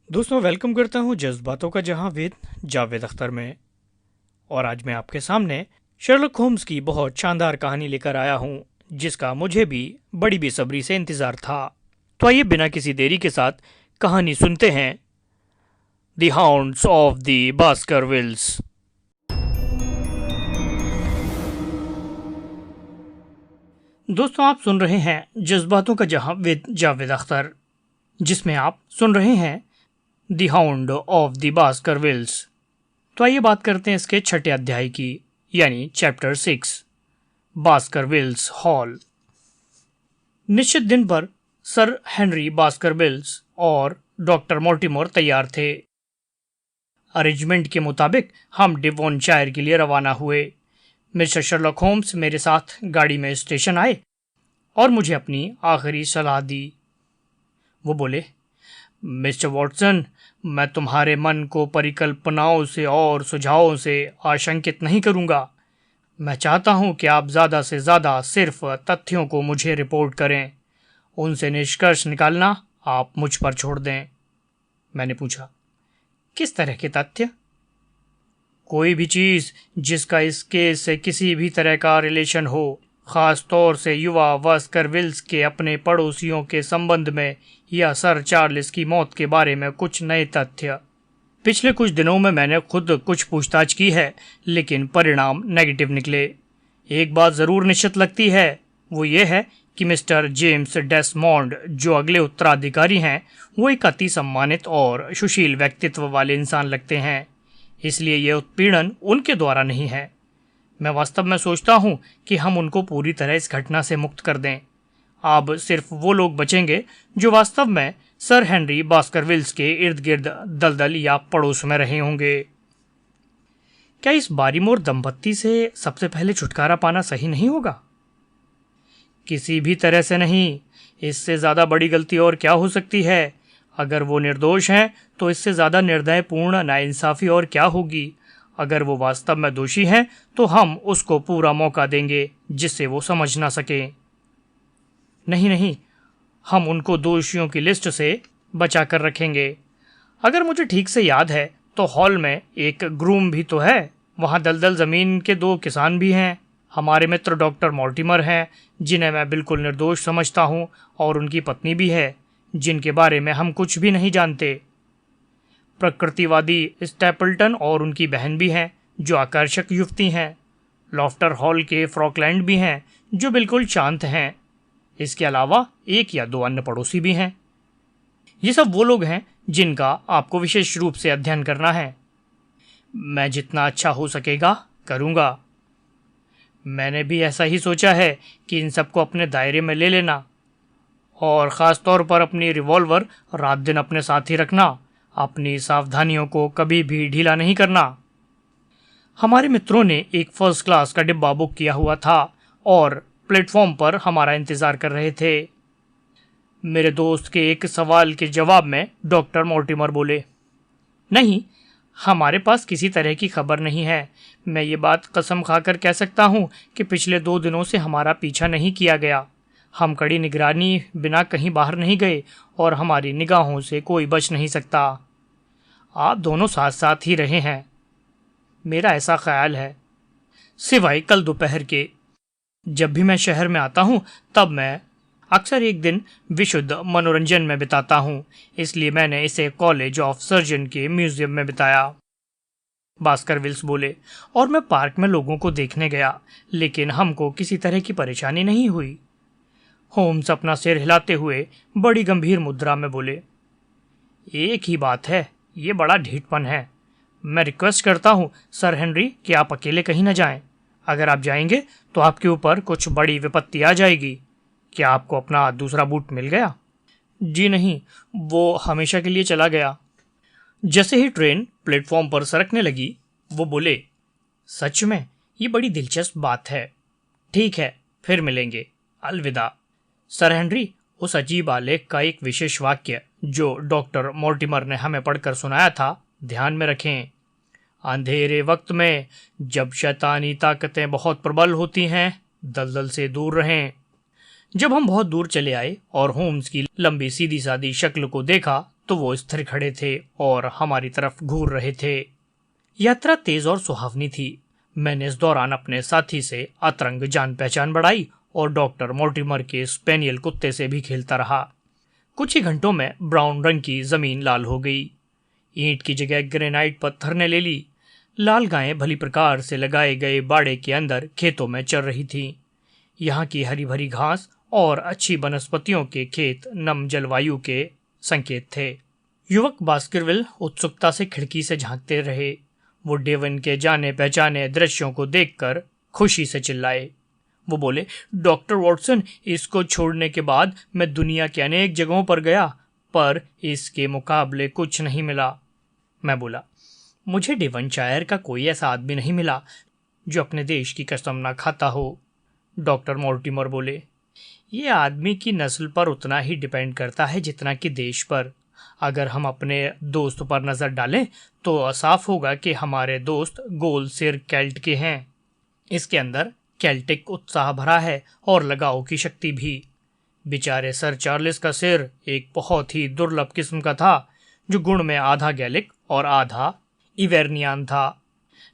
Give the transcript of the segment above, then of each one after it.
दोस्तों, वेलकम करता हूँ जज्बातों का जहां विद जावेद अख्तर में। और आज मैं आपके सामने शर्लक होम्स की बहुत शानदार कहानी लेकर आया हूँ, जिसका मुझे भी बड़ी बेसब्री से इंतजार था। तो आइए बिना किसी देरी के साथ कहानी सुनते हैं। The hounds of the Baskervilles. दोस्तों, आप सुन रहे हैं जज्बातों का जहां विद जावेद अख्तर, जिसमें आप सुन रहे हैं द हाउंड ऑफ द बास्करविल्स। तो आइए बात करते हैं इसके छठे अध्याय की, यानी चैप्टर 6, बास्करविल्स हॉल। निश्चित दिन पर सर हेनरी बास्करविल्स और डॉक्टर मोर्टिमर तैयार थे। अरेंजमेंट के मुताबिक हम डिवोनशायर के लिए रवाना हुए। मिस्टर शर्लक होम्स मेरे साथ गाड़ी में स्टेशन आए और मुझे अपनी आखिरी सलाह दी। वो बोले, मिस्टर वॉटसन, मैं तुम्हारे मन को परिकल्पनाओं से और सुझावों से आशंकित नहीं करूंगा। मैं चाहता हूं कि आप ज़्यादा से ज़्यादा सिर्फ तथ्यों को मुझे रिपोर्ट करें। उनसे निष्कर्ष निकालना आप मुझ पर छोड़ दें। मैंने पूछा, किस तरह के तथ्य? कोई भी चीज़ जिसका इस केस से किसी भी तरह का रिलेशन हो, ख़ास तौर से युवा बास्करविल्स के अपने पड़ोसियों के संबंध में या सर चार्ल्स की मौत के बारे में कुछ नए तथ्य। पिछले कुछ दिनों में मैंने खुद कुछ पूछताछ की है, लेकिन परिणाम नेगेटिव निकले। एक बात ज़रूर निश्चित लगती है, वो ये है कि मिस्टर जेम्स डेसमोंड, जो अगले उत्तराधिकारी हैं, वो एक अति सम्मानित और सुशील व्यक्तित्व वाले इंसान लगते हैं। इसलिए ये उत्पीड़न उनके द्वारा नहीं है। मैं वास्तव में सोचता हूँ कि हम उनको पूरी तरह इस घटना से मुक्त कर दें। अब सिर्फ वो लोग बचेंगे जो वास्तव में सर हेनरी बास्करविल्स के इर्द गिर्द दलदल या पड़ोस में रहे होंगे। क्या इस बारीमोर दंपत्ति से सबसे पहले छुटकारा पाना सही नहीं होगा? किसी भी तरह से नहीं। इससे ज़्यादा बड़ी गलती और क्या हो सकती है? अगर वो निर्दोष हैं तो इससे ज़्यादा निर्दयपूर्ण नाइंसाफ़ी और क्या होगी? अगर वो वास्तव में दोषी हैं तो हम उसको पूरा मौका देंगे जिससे वो समझ ना सके। नहीं नहीं, हम उनको दोषियों की लिस्ट से बचा कर रखेंगे। अगर मुझे ठीक से याद है तो हॉल में एक ग्रूम भी तो है। वहाँ दलदल ज़मीन के 2 किसान भी हैं। हमारे मित्र डॉक्टर मोर्टिमर हैं, जिन्हें मैं बिल्कुल निर्दोष समझता हूँ, और उनकी पत्नी भी है, जिनके बारे में हम कुछ भी नहीं जानते। प्रकृतिवादी स्टैपल्टन और उनकी बहन भी हैं, जो आकर्षक युवती हैं। लॉफ्टर हॉल के फ्रॉकलैंड भी हैं, जो बिल्कुल शांत हैं। इसके अलावा 1 या 2 अन्य पड़ोसी भी हैं। ये सब वो लोग हैं जिनका आपको विशेष रूप से अध्ययन करना है। मैं जितना अच्छा हो सकेगा करूँगा। मैंने भी ऐसा ही सोचा है कि इन सबको अपने दायरे में ले लेना, और ख़ास तौर पर अपनी रिवॉल्वर रात दिन अपने साथ ही रखना। अपनी सावधानियों को कभी भी ढीला नहीं करना। हमारे मित्रों ने एक फर्स्ट क्लास का डिब्बा बुक किया हुआ था और प्लेटफॉर्म पर हमारा इंतज़ार कर रहे थे। मेरे दोस्त के एक सवाल के जवाब में डॉक्टर मोर्टिमर बोले, नहीं, हमारे पास किसी तरह की खबर नहीं है। मैं ये बात कसम खाकर कह सकता हूँ कि पिछले 2 दिनों से हमारा पीछा नहीं किया गया। हम कड़ी निगरानी बिना कहीं बाहर नहीं गए और हमारी निगाहों से कोई बच नहीं सकता। आप दोनों साथ साथ ही रहे हैं, मेरा ऐसा ख्याल है, सिवाय कल दोपहर के। जब भी मैं शहर में आता हूँ तब मैं अक्सर एक दिन विशुद्ध मनोरंजन में बिताता हूँ, इसलिए मैंने इसे कॉलेज ऑफ सर्जन के म्यूजियम में बिताया। बास्करविल्स बोले, और मैं पार्क में लोगों को देखने गया, लेकिन हमको किसी तरह की परेशानी नहीं हुई। होम्स अपना सिर हिलाते हुए बड़ी गंभीर मुद्रा में बोले, एक ही बात है, ये बड़ा ढीठपन है। मैं रिक्वेस्ट करता हूँ सर हेनरी कि आप अकेले कहीं न जाएं। अगर आप जाएंगे तो आपके ऊपर कुछ बड़ी विपत्ति आ जाएगी। क्या आपको अपना दूसरा बूट मिल गया? जी नहीं, वो हमेशा के लिए चला गया। जैसे ही ट्रेन प्लेटफॉर्म पर सरकने लगी, वो बोले, सच में ये बड़ी दिलचस्प बात है। ठीक है, फिर मिलेंगे, अलविदा। सर हेनरी, उस अजीब आलेख का एक विशेष वाक्य जो डॉक्टर मोर्टिमर ने हमें पढ़कर सुनाया था, ध्यान में रखें। अंधेरे वक्त में जब शैतानी ताकतें बहुत प्रबल होती हैं, दलदल से दूर रहें। जब हम बहुत दूर चले आए और होम्स की लंबी सीधी सादी शक्ल को देखा तो वो स्थिर खड़े थे और हमारी तरफ घूर रहे थे। यात्रा तेज और सुहावनी थी। मैंने इस दौरान अपने साथी से अतरंग जान पहचान बढ़ाई और डॉक्टर मोर्टिमर के स्पेनियल कुत्ते से भी खेलता रहा। कुछ ही घंटों में ब्राउन रंग की जमीन लाल हो गई। ईंट की जगह ग्रेनाइट पत्थर ने ले ली। लाल गायें भली प्रकार से लगाए गए बाड़े के अंदर खेतों में चर रही थीं। यहाँ की हरी भरी घास और अच्छी वनस्पतियों के खेत नम जलवायु के संकेत थे। युवक बास्करविल उत्सुकता से खिड़की से झांकते रहे। वो डेवन के जाने पहचाने दृश्यों को देखकर खुशी से चिल्लाए। वो बोले, डॉक्टर वॉटसन, इसको छोड़ने के बाद मैं दुनिया के अनेक जगहों पर गया, पर इसके मुकाबले कुछ नहीं मिला। मैं बोला, मुझे डेवनशायर का कोई ऐसा आदमी नहीं मिला जो अपने देश की कसम ना खाता हो। डॉक्टर मोर्टिमर बोले, ये आदमी की नस्ल पर उतना ही डिपेंड करता है जितना कि देश पर। अगर हम अपने दोस्त पर नज़र डालें तो साफ होगा कि हमारे दोस्त गोल सिर कैल्ट के हैं। इसके अंदर कैल्टिक उत्साह भरा है और लगाव की शक्ति भी। बेचारे सर चार्ल्स का सिर एक बहुत ही दुर्लभ किस्म का था, जो गुण में आधा गैलिक और आधा इवेर्नियान था।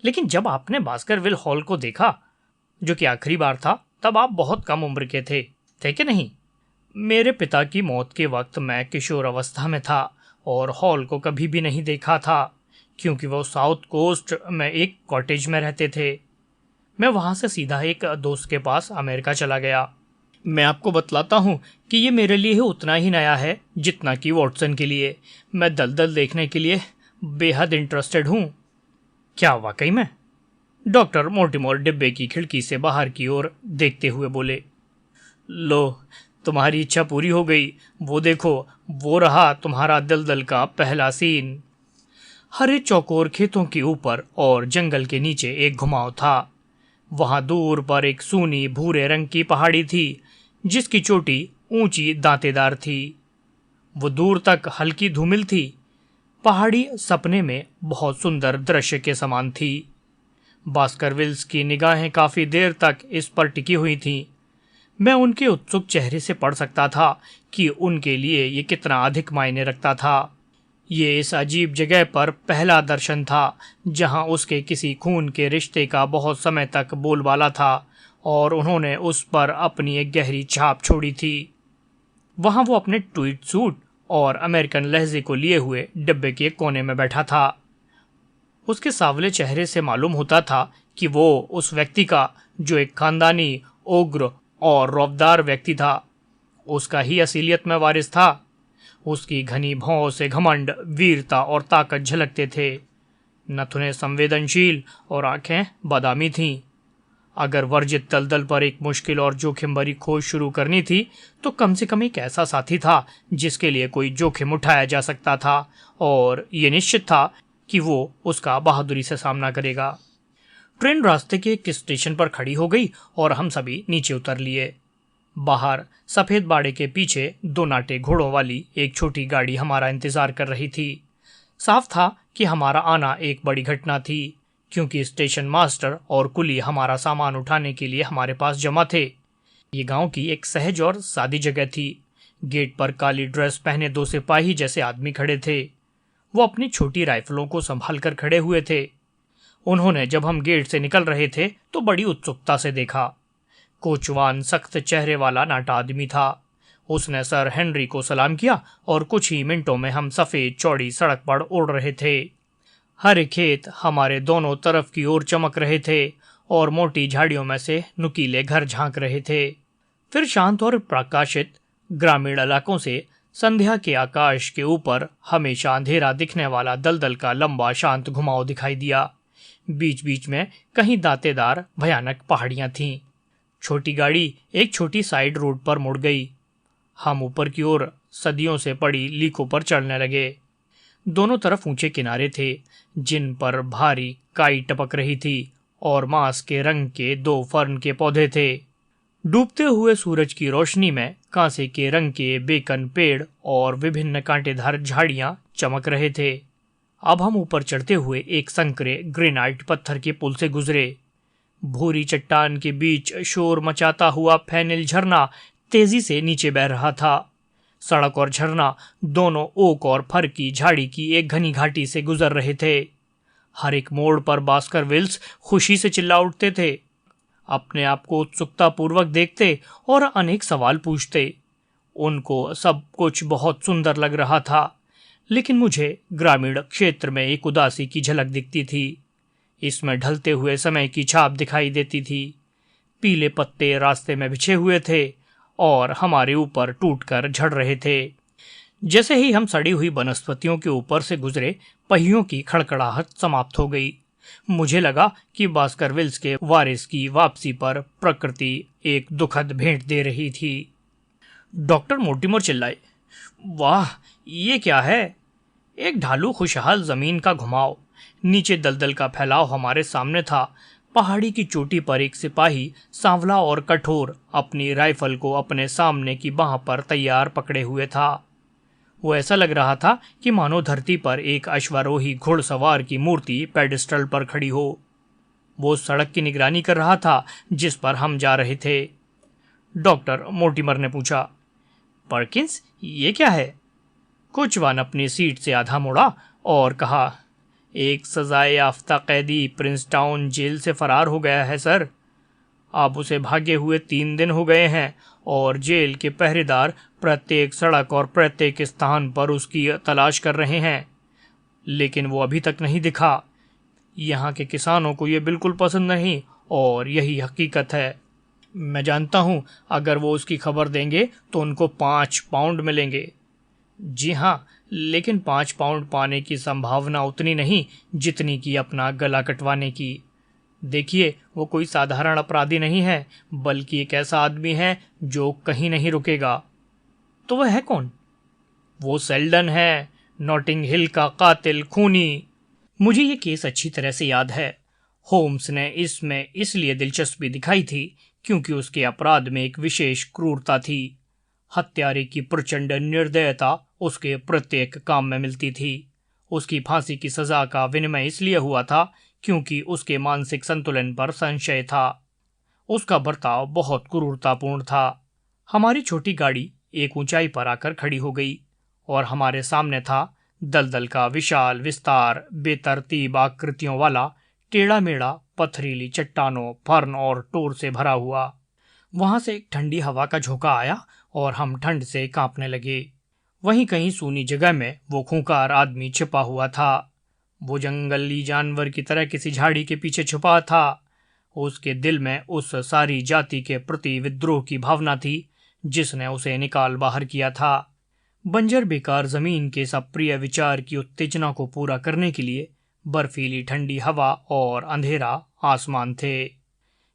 लेकिन जब आपने बास्करविल हॉल को देखा, जो कि आखिरी बार था, तब आप बहुत कम उम्र के थे कि नहीं? मेरे पिता की मौत के वक्त मैं किशोर अवस्था में था और हॉल को कभी भी नहीं देखा था, क्योंकि वो साउथ कोस्ट में एक कॉटेज में रहते थे। मैं वहाँ से सीधा एक दोस्त के पास अमेरिका चला गया। मैं आपको बतलाता हूँ कि ये मेरे लिए उतना ही नया है जितना कि वॉटसन के लिए। मैं दलदल देखने के लिए बेहद इंटरेस्टेड हूँ। क्या वाकई में? डॉक्टर मोर्टिमर डिब्बे की खिड़की से बाहर की ओर देखते हुए बोले, लो, तुम्हारी इच्छा पूरी हो गई। वो देखो, वो रहा तुम्हारा दलदल का पहला सीन। हरे चौकोर खेतों के ऊपर और जंगल के नीचे एक घुमाव था। वहां दूर पर एक सूनी भूरे रंग की पहाड़ी थी, जिसकी चोटी ऊंची दांतेदार थी। वो दूर तक हल्की धूमिल थी। पहाड़ी सपने में बहुत सुंदर दृश्य के समान थी। बास्करविल्स की निगाहें काफी देर तक इस पर टिकी हुई थीं। मैं उनके उत्सुक चेहरे से पढ़ सकता था कि उनके लिए ये कितना अधिक मायने रखता था। ये इस अजीब जगह पर पहला दर्शन था जहां उसके किसी खून के रिश्ते का बहुत समय तक बोलबाला था और उन्होंने उस पर अपनी एक गहरी छाप छोड़ी थी। वहां वो अपने ट्वीड सूट और अमेरिकन लहजे को लिए हुए डिब्बे के कोने में बैठा था। उसके सावले चेहरे से मालूम होता था कि वो उस व्यक्ति का जो एक खानदानी, उग्र और रौबदार व्यक्ति था, उसका ही असलियत में वारिस था। उसकी घनी भौं से घमंड, वीरता और ताकत झलकते थे। नथुने संवेदनशील और आंखें बादामी थीं। अगर वर्जित दलदल पर एक मुश्किल और जोखिम भरी खोज शुरू करनी थी तो कम से कम एक ऐसा साथी था जिसके लिए कोई जोखिम उठाया जा सकता था, और ये निश्चित था कि वो उसका बहादुरी से सामना करेगा। ट्रेन रास्ते के एक स्टेशन पर खड़ी हो गई और हम सभी नीचे उतर लिए। बाहर सफेद बाड़े के पीछे 2 नाटे घोड़ों वाली एक छोटी गाड़ी हमारा इंतजार कर रही थी। साफ था कि हमारा आना एक बड़ी घटना थी, क्योंकि स्टेशन मास्टर और कुली हमारा सामान उठाने के लिए हमारे पास जमा थे। ये गांव की एक सहज और सादी जगह थी। गेट पर काली ड्रेस पहने 2 सिपाही जैसे आदमी खड़े थे। वो अपनी छोटी राइफलों को संभाल कर खड़े हुए थे। उन्होंने जब हम गेट से निकल रहे थे तो बड़ी उत्सुकता से देखा। कोचवान, सख्त चेहरे वाला नाटा आदमी था। उसने सर हेनरी को सलाम किया और कुछ ही मिनटों में हम सफेद चौड़ी सड़क पर उड़ रहे थे। हरे खेत हमारे दोनों तरफ की ओर चमक रहे थे और मोटी झाड़ियों में से नुकीले घर झांक रहे थे। फिर शांत और प्रकाशित ग्रामीण इलाकों से संध्या के आकाश के ऊपर हमेशा अंधेरा दिखने वाला दलदल का लंबा शांत घुमाव दिखाई दिया। बीच बीच में कहीं दांतेदार भयानक पहाड़ियां थीं। छोटी गाड़ी एक छोटी साइड रोड पर मुड़ गई। हम ऊपर की ओर सदियों से पड़ी लीकों पर चढ़ने लगे। दोनों तरफ ऊंचे किनारे थे जिन पर भारी काई टपक रही थी और मांस के रंग के 2 फर्न के पौधे थे। डूबते हुए सूरज की रोशनी में कांसे के रंग के बेकन पेड़ और विभिन्न कांटेदार झाड़ियां चमक रहे थे। अब हम ऊपर चढ़ते हुए एक संकरे ग्रेनाइट पत्थर के पुल से गुजरे। भूरी चट्टान के बीच शोर मचाता हुआ फैनिल झरना तेजी से नीचे बह रहा था। सड़क और झरना दोनों ओक और फर की झाड़ी की एक घनी घाटी से गुजर रहे थे। हर एक मोड़ पर बास्करविल्स खुशी से चिल्ला उठते थे, अपने आप को उत्सुकता पूर्वक देखते और अनेक सवाल पूछते। उनको सब कुछ बहुत सुंदर लग रहा था, लेकिन मुझे ग्रामीण क्षेत्र में एक उदासी की झलक दिखती थी। इसमें ढलते हुए समय की छाप दिखाई देती थी। पीले पत्ते रास्ते में बिछे हुए थे और हमारे ऊपर टूटकर झड़ रहे थे। जैसे ही हम सड़ी हुई वनस्पतियों के ऊपर से गुजरे, पहियों की खड़खड़ाहट समाप्त हो गई। मुझे लगा कि बास्करविल्स के वारिस की वापसी पर प्रकृति एक दुखद भेंट दे रही थी। डॉक्टर मोर्टिमर चिल्लाए, वाह, ये क्या है? एक ढालू खुशहाल जमीन का घुमाव, नीचे दलदल का फैलाव हमारे सामने था। पहाड़ी की चोटी पर एक सिपाही, सांवला और कठोर, अपनी राइफल को अपने सामने की बाह पर तैयार पकड़े हुए था। वो ऐसा लग रहा था कि मानो धरती पर एक अश्वारोही घुड़सवार की मूर्ति पेडिस्टल पर खड़ी हो। वो सड़क की निगरानी कर रहा था जिस पर हम जा रहे थे। डॉक्टर मोर्टिमर ने पूछा, पर्किंस, ये क्या है? कोचवान अपनी सीट से आधा मुड़ा और कहा, एक सजाए याफ्ता कैदी प्रिंसटाउन जेल से फरार हो गया है सर। अब उसे भागे हुए 3 दिन हो गए हैं और जेल के पहरेदार प्रत्येक सड़क और प्रत्येक स्थान पर उसकी तलाश कर रहे हैं, लेकिन वो अभी तक नहीं दिखा। यहाँ के किसानों को ये बिल्कुल पसंद नहीं और यही हकीकत है। मैं जानता हूँ, अगर वो उसकी खबर देंगे तो उनको 5 पाउंड मिलेंगे। जी हाँ, लेकिन 5 पाउंड पाने की संभावना उतनी नहीं जितनी कि अपना गला कटवाने की। देखिए, वो कोई साधारण अपराधी नहीं है, बल्कि एक ऐसा आदमी है जो कहीं नहीं रुकेगा। तो वह है कौन? वो सेल्डन है, नॉटिंग हिल का कातिल खूनी। मुझे ये केस अच्छी तरह से याद है। होम्स ने इसमें इसलिए दिलचस्पी दिखाई थी क्योंकि उसके अपराध में एक विशेष क्रूरता थी। हत्यारे की प्रचंड निर्दयता उसके प्रत्येक काम में मिलती थी। उसकी फांसी की सजा का विनिमय इसलिए हुआ था क्योंकि उसके मानसिक संतुलन पर संशय था। उसका बर्ताव बहुत क्रूरतापूर्ण था। हमारी छोटी गाड़ी एक ऊंचाई पर आकर खड़ी हो गई और हमारे सामने था दलदल का विशाल विस्तार, बेतरतीब आकृतियों वाला, टेढ़ा मेढ़ा, पथरीली चट्टानों, फर्न और टोर से भरा हुआ। वहां से एक ठंडी हवा का झोंका आया और हम ठंड से कांपने लगे। वहीं कहीं सूनी जगह में वो खूंखार आदमी छिपा हुआ था। वो जंगली जानवर की तरह किसी झाड़ी के पीछे छुपा था। उसके दिल में उस सारी जाति के प्रति विद्रोह की भावना थी जिसने उसे निकाल बाहर किया था। बंजर बेकार जमीन के सब प्रिय विचार की उत्तेजना को पूरा करने के लिए बर्फीली ठंडी हवा और अंधेरा आसमान थे।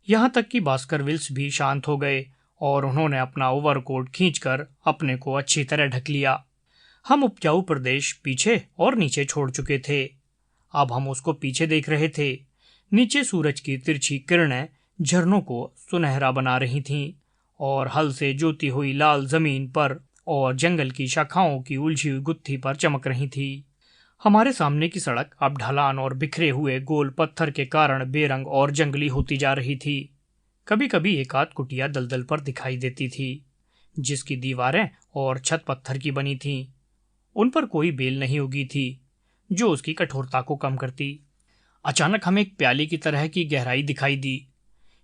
यहाँ तक कि बास्करविल्स भी शांत हो गए और उन्होंने अपना ओवरकोट खींचकर अपने को अच्छी तरह ढक लिया। हम उपजाऊ प्रदेश पीछे और नीचे छोड़ चुके थे। अब हम उसको पीछे देख रहे थे। नीचे सूरज की तिरछी किरणें झरनों को सुनहरा बना रही थीं और हल से जोती हुई लाल जमीन पर और जंगल की शाखाओं की उलझी हुई गुत्थी पर चमक रही थी। हमारे सामने की सड़क अब ढलान और बिखरे हुए गोल पत्थर के कारण बेरंग और जंगली होती जा रही थी। कभी कभी एक आध कुटिया दलदल पर दिखाई देती थी जिसकी दीवारें और छत पत्थर की बनी थीं। उन पर कोई बेल नहीं उगी थी जो उसकी कठोरता को कम करती। अचानक हमें एक प्याली की तरह की गहराई दिखाई दी।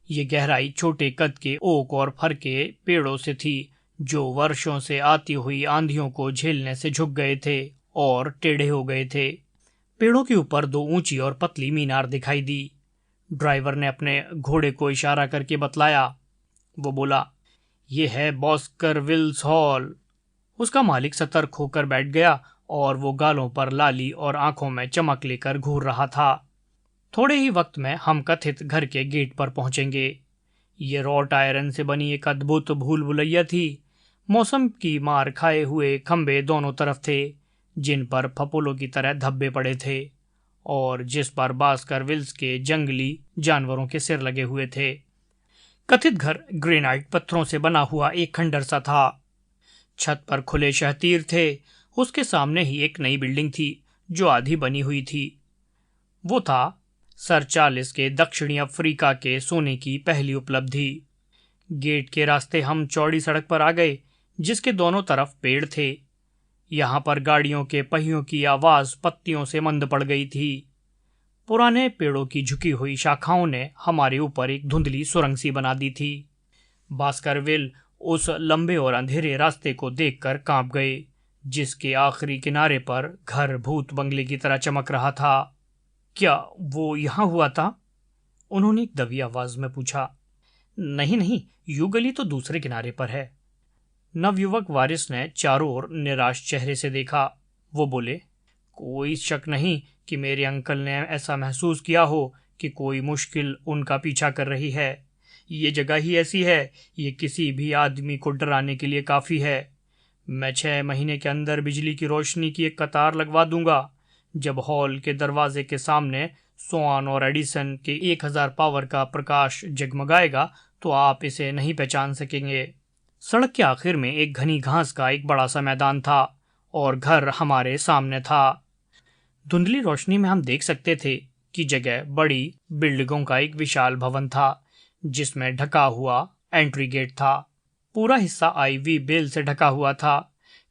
ये गहराई छोटे कद के ओक और फर के पेड़ों से थी जो वर्षों से आती हुई आंधियों को झेलने से झुक गए थे और टेढ़े हो गए थे। पेड़ों के ऊपर 2 ऊंची और पतली मीनार दिखाई दी। ड्राइवर ने अपने घोड़े को इशारा करके बतलाया। वो बोला, ये है बास्करविल्स हॉल। उसका मालिक सतर्क होकर बैठ गया और वो गालों पर लाली और आंखों में चमक लेकर घूर रहा था। थोड़े ही वक्त में हम कथित घर के गेट पर पहुंचेंगे। ये रॉट आयरन से बनी एक अद्भुत भूल भुलैया थी। मौसम की मार खाए हुए खंभे दोनों तरफ थे जिन पर फपोलों की तरह धब्बे पड़े थे और जिस पर बास्करविल्स के जंगली जानवरों के सिर लगे हुए थे। कथित घर ग्रेनाइट पत्थरों से बना हुआ एक खंडर सा था। छत पर खुले शहतीर थे। उसके सामने ही एक नई बिल्डिंग थी जो आधी बनी हुई थी। वो था सर चार्ल्स के दक्षिणी अफ्रीका के सोने की पहली उपलब्धि। गेट के रास्ते हम चौड़ी सड़क पर आ गए जिसके दोनों तरफ पेड़ थे। यहाँ पर गाड़ियों के पहियों की आवाज पत्तियों से मंद पड़ गई थी। पुराने पेड़ों की झुकी हुई शाखाओं ने हमारे ऊपर एक धुंधली सुरंग सी बना दी थी। बास्करविल उस लंबे और अंधेरे रास्ते को देखकर कांप गए, जिसके आखिरी किनारे पर घर भूत बंगले की तरह चमक रहा था। क्या वो यहाँ हुआ था? उन्होंने एक दबी आवाज में पूछा। नहीं नहीं, यू गली तो दूसरे किनारे पर है। नवयुवक वारिस ने चारों ओर निराश चेहरे से देखा। वो बोले, कोई शक नहीं कि मेरे अंकल ने ऐसा महसूस किया हो कि कोई मुश्किल उनका पीछा कर रही है। ये जगह ही ऐसी है, ये किसी भी आदमी को डराने के लिए काफ़ी है। मैं 6 महीने के अंदर बिजली की रोशनी की एक कतार लगवा दूंगा। जब हॉल के दरवाजे के सामने स्वान और एडिसन के 1000 पावर का प्रकाश जगमगाएगा तो आप इसे नहीं पहचान सकेंगे। सड़क के आखिर में एक घनी घास का एक बड़ा सा मैदान था और घर हमारे सामने था। धुंधली रोशनी में हम देख सकते थे कि जगह बड़ी बिल्डिंगों का एक विशाल भवन था, जिसमें ढका हुआ एंट्री गेट था। पूरा हिस्सा आईवी बेल से ढका हुआ था।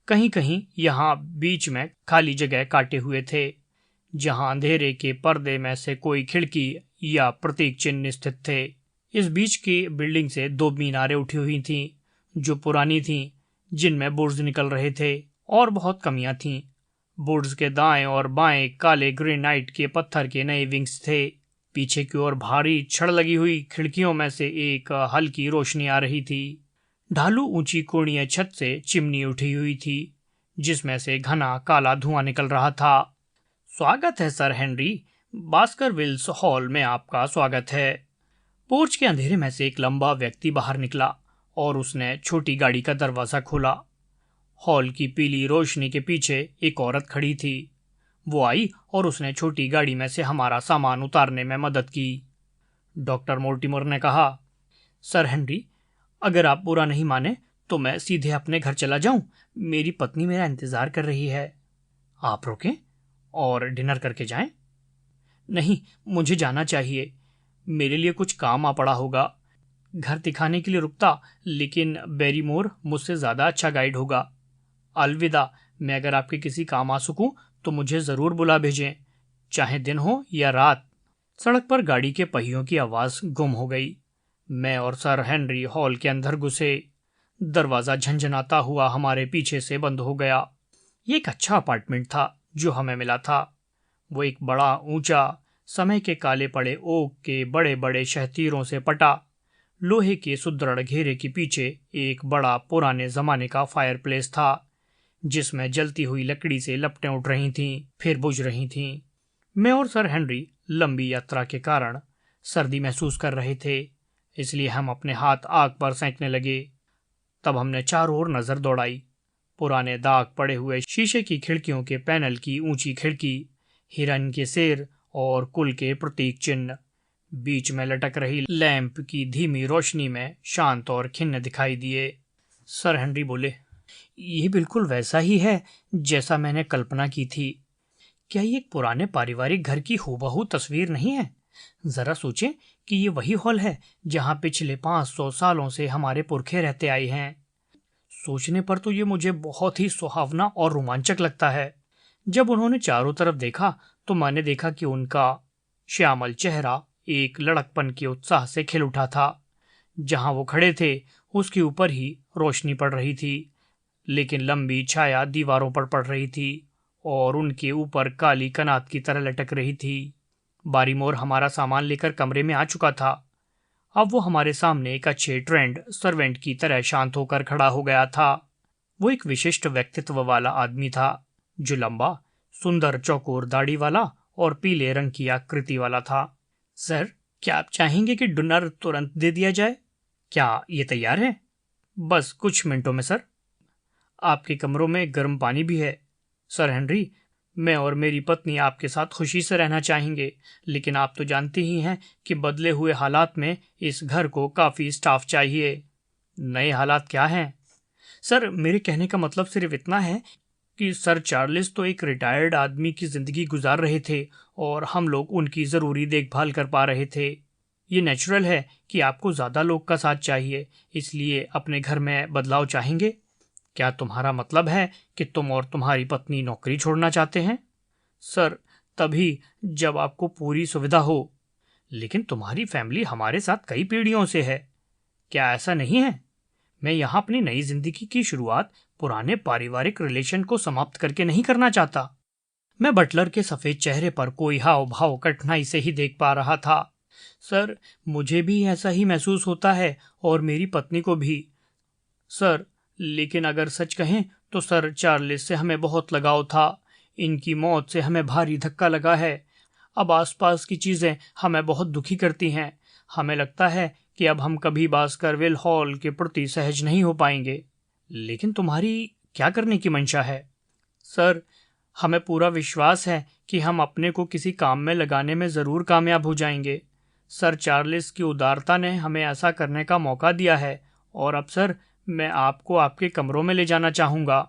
कहीं कहीं यहाँ बीच में खाली जगह काटे हुए थे, जहाँ अंधेरे के पर्दे में से कोई खिड़की या प्रतीक चिन्ह स्थित थे। इस बीच की बिल्डिंग से 2 मीनारें उठी हुई थीं, जो पुरानी थीं, जिनमें बुर्ज निकल रहे थे, और बहुत कमियां थीं। बुर्ज के दाएं और बाएं काले ग्रेनाइट के पत्थर के नए विंग्स थे। पीछे की ओर भारी छड़ लगी हुई खिड़कियों में से एक हल्की रोशनी आ रही थी। ढालू ऊंची कोणीय छत से चिमनी उठी हुई थी, जिसमें से घना काला धुआं निकल रहा था। स्वागत है सर हेनरी, बास्करविल्स हॉल में आपका स्वागत है। पोर्च के अंधेरे में से एक लंबा व्यक्ति बाहर निकला और उसने छोटी गाड़ी का दरवाजा खोला। हॉल की पीली रोशनी के पीछे एक औरत खड़ी थी। वो आई और उसने छोटी गाड़ी में से हमारा सामान उतारने में मदद की। डॉक्टर मोर्टिमर ने कहा, सर हेनरी, अगर आप बुरा नहीं माने तो मैं सीधे अपने घर चला जाऊं। मेरी पत्नी मेरा इंतजार कर रही है। आप रुकें और डिनर करके जाएं। नहीं, मुझे जाना चाहिए। मेरे लिए कुछ काम आ पड़ा होगा। घर दिखाने के लिए रुकता, लेकिन बैरीमोर मुझसे ज़्यादा अच्छा गाइड होगा। अलविदा। मैं अगर आपके किसी काम आ सकूं तो मुझे ज़रूर बुला भेजें, चाहे दिन हो या रात। सड़क पर गाड़ी के पहियों की आवाज़ गुम हो गई। मैं और सर हेनरी हॉल के अंदर घुसे। दरवाज़ा झंझनाता हुआ हमारे पीछे से बंद हो गया। ये एक अच्छा अपार्टमेंट था जो हमें मिला था। वो एक बड़ा ऊंचा, समय के काले पड़े ओक के बड़े बड़े शहतीरों से पटा, लोहे के सुदृढ़ घेरे के पीछे एक बड़ा पुराने जमाने का फायरप्लेस था, जिसमें जलती हुई लकड़ी से लपटें उठ रही थीं, फिर बुझ रही थीं। मैं और सर हेनरी लंबी यात्रा के कारण सर्दी महसूस कर रहे थे, इसलिए हम अपने हाथ आग पर सेंकने लगे। तब हमने चारों ओर नजर दौड़ाई। पुराने दाग पड़े हुए शीशे की खिड़कियों के पैनल की ऊंची खिड़की, हिरन के सिर और कुल के प्रतीक चिन्ह, बीच में लटक रही लैंप की धीमी रोशनी में शांत और खिन्न दिखाई दिए। सर हेनरी बोले, ये बिल्कुल वैसा ही है जैसा मैंने कल्पना की थी। क्या ये एक पुराने पारिवारिक घर की हूबहू तस्वीर नहीं है? जरा सोचें कि ये वही हॉल है जहां पिछले 500 सालों से हमारे पुरखे रहते आए हैं। सोचने पर तो ये मुझे बहुत ही सुहावना और रोमांचक लगता है। जब उन्होंने चारों तरफ देखा तो मैंने देखा कि उनका श्यामल चेहरा एक लड़कपन के उत्साह से खिल उठा था। जहां वो खड़े थे उसके ऊपर ही रोशनी पड़ रही थी, लेकिन लंबी छाया दीवारों पर पड़ रही थी और उनके ऊपर काली कनात की तरह लटक रही थी। बारीमोर हमारा सामान लेकर कमरे में आ चुका था। अब वो हमारे सामने एक अच्छे ट्रेंड सर्वेंट की तरह शांत होकर खड़ा हो गया था। वो एक विशिष्ट व्यक्तित्व वाला आदमी था, जो लंबा, सुंदर चौकोर दाढ़ी वाला और पीले रंग की आकृति वाला था। सर, क्या आप चाहेंगे कि डिनर तुरंत दे दिया जाए? क्या ये तैयार है? बस कुछ मिनटों में सर। आपके कमरों में गर्म पानी भी है। सर हेनरी, मैं और मेरी पत्नी आपके साथ खुशी से रहना चाहेंगे, लेकिन आप तो जानते ही हैं कि बदले हुए हालात में इस घर को काफ़ी स्टाफ चाहिए। नए हालात क्या हैं? सर, मेरे कहने का मतलब सिर्फ इतना है कि सर चार्ल्स तो एक रिटायर्ड आदमी की ज़िंदगी गुजार रहे थे और हम लोग उनकी ज़रूरी देखभाल कर पा रहे थे। ये नेचुरल है कि आपको ज़्यादा लोग का साथ चाहिए, इसलिए अपने घर में बदलाव चाहेंगे। क्या तुम्हारा मतलब है कि तुम और तुम्हारी पत्नी नौकरी छोड़ना चाहते हैं? सर, तभी जब आपको पूरी सुविधा हो। लेकिन तुम्हारी फैमिली हमारे साथ कई पीढ़ियों से है, क्या ऐसा नहीं है? मैं यहाँ अपनी नई जिंदगी की शुरुआत पुराने पारिवारिक रिलेशन को समाप्त करके नहीं करना चाहता। मैं बटलर के सफेद चेहरे पर कोई हाव भाव कठिनाई से ही देख पा रहा था। सर, मुझे भी ऐसा ही महसूस होता है और मेरी पत्नी को भी। सर, लेकिन अगर सच कहें तो सर, चार्ल्स से हमें बहुत लगाव था। इनकी मौत से हमें भारी धक्का लगा है। अब आसपास की चीजें हमें बहुत दुखी करती हैं। हमें लगता है कि अब हम कभी बास्करविल हॉल के प्रति सहज नहीं हो पाएंगे। लेकिन तुम्हारी क्या करने की मंशा है? सर, हमें पूरा विश्वास है कि हम अपने को किसी काम में लगाने में जरूर कामयाब हो जाएंगे। सर, चार्ल्स की उदारता ने हमें ऐसा करने का मौका दिया है। और अब सर, मैं आपको आपके कमरों में ले जाना चाहूंगा।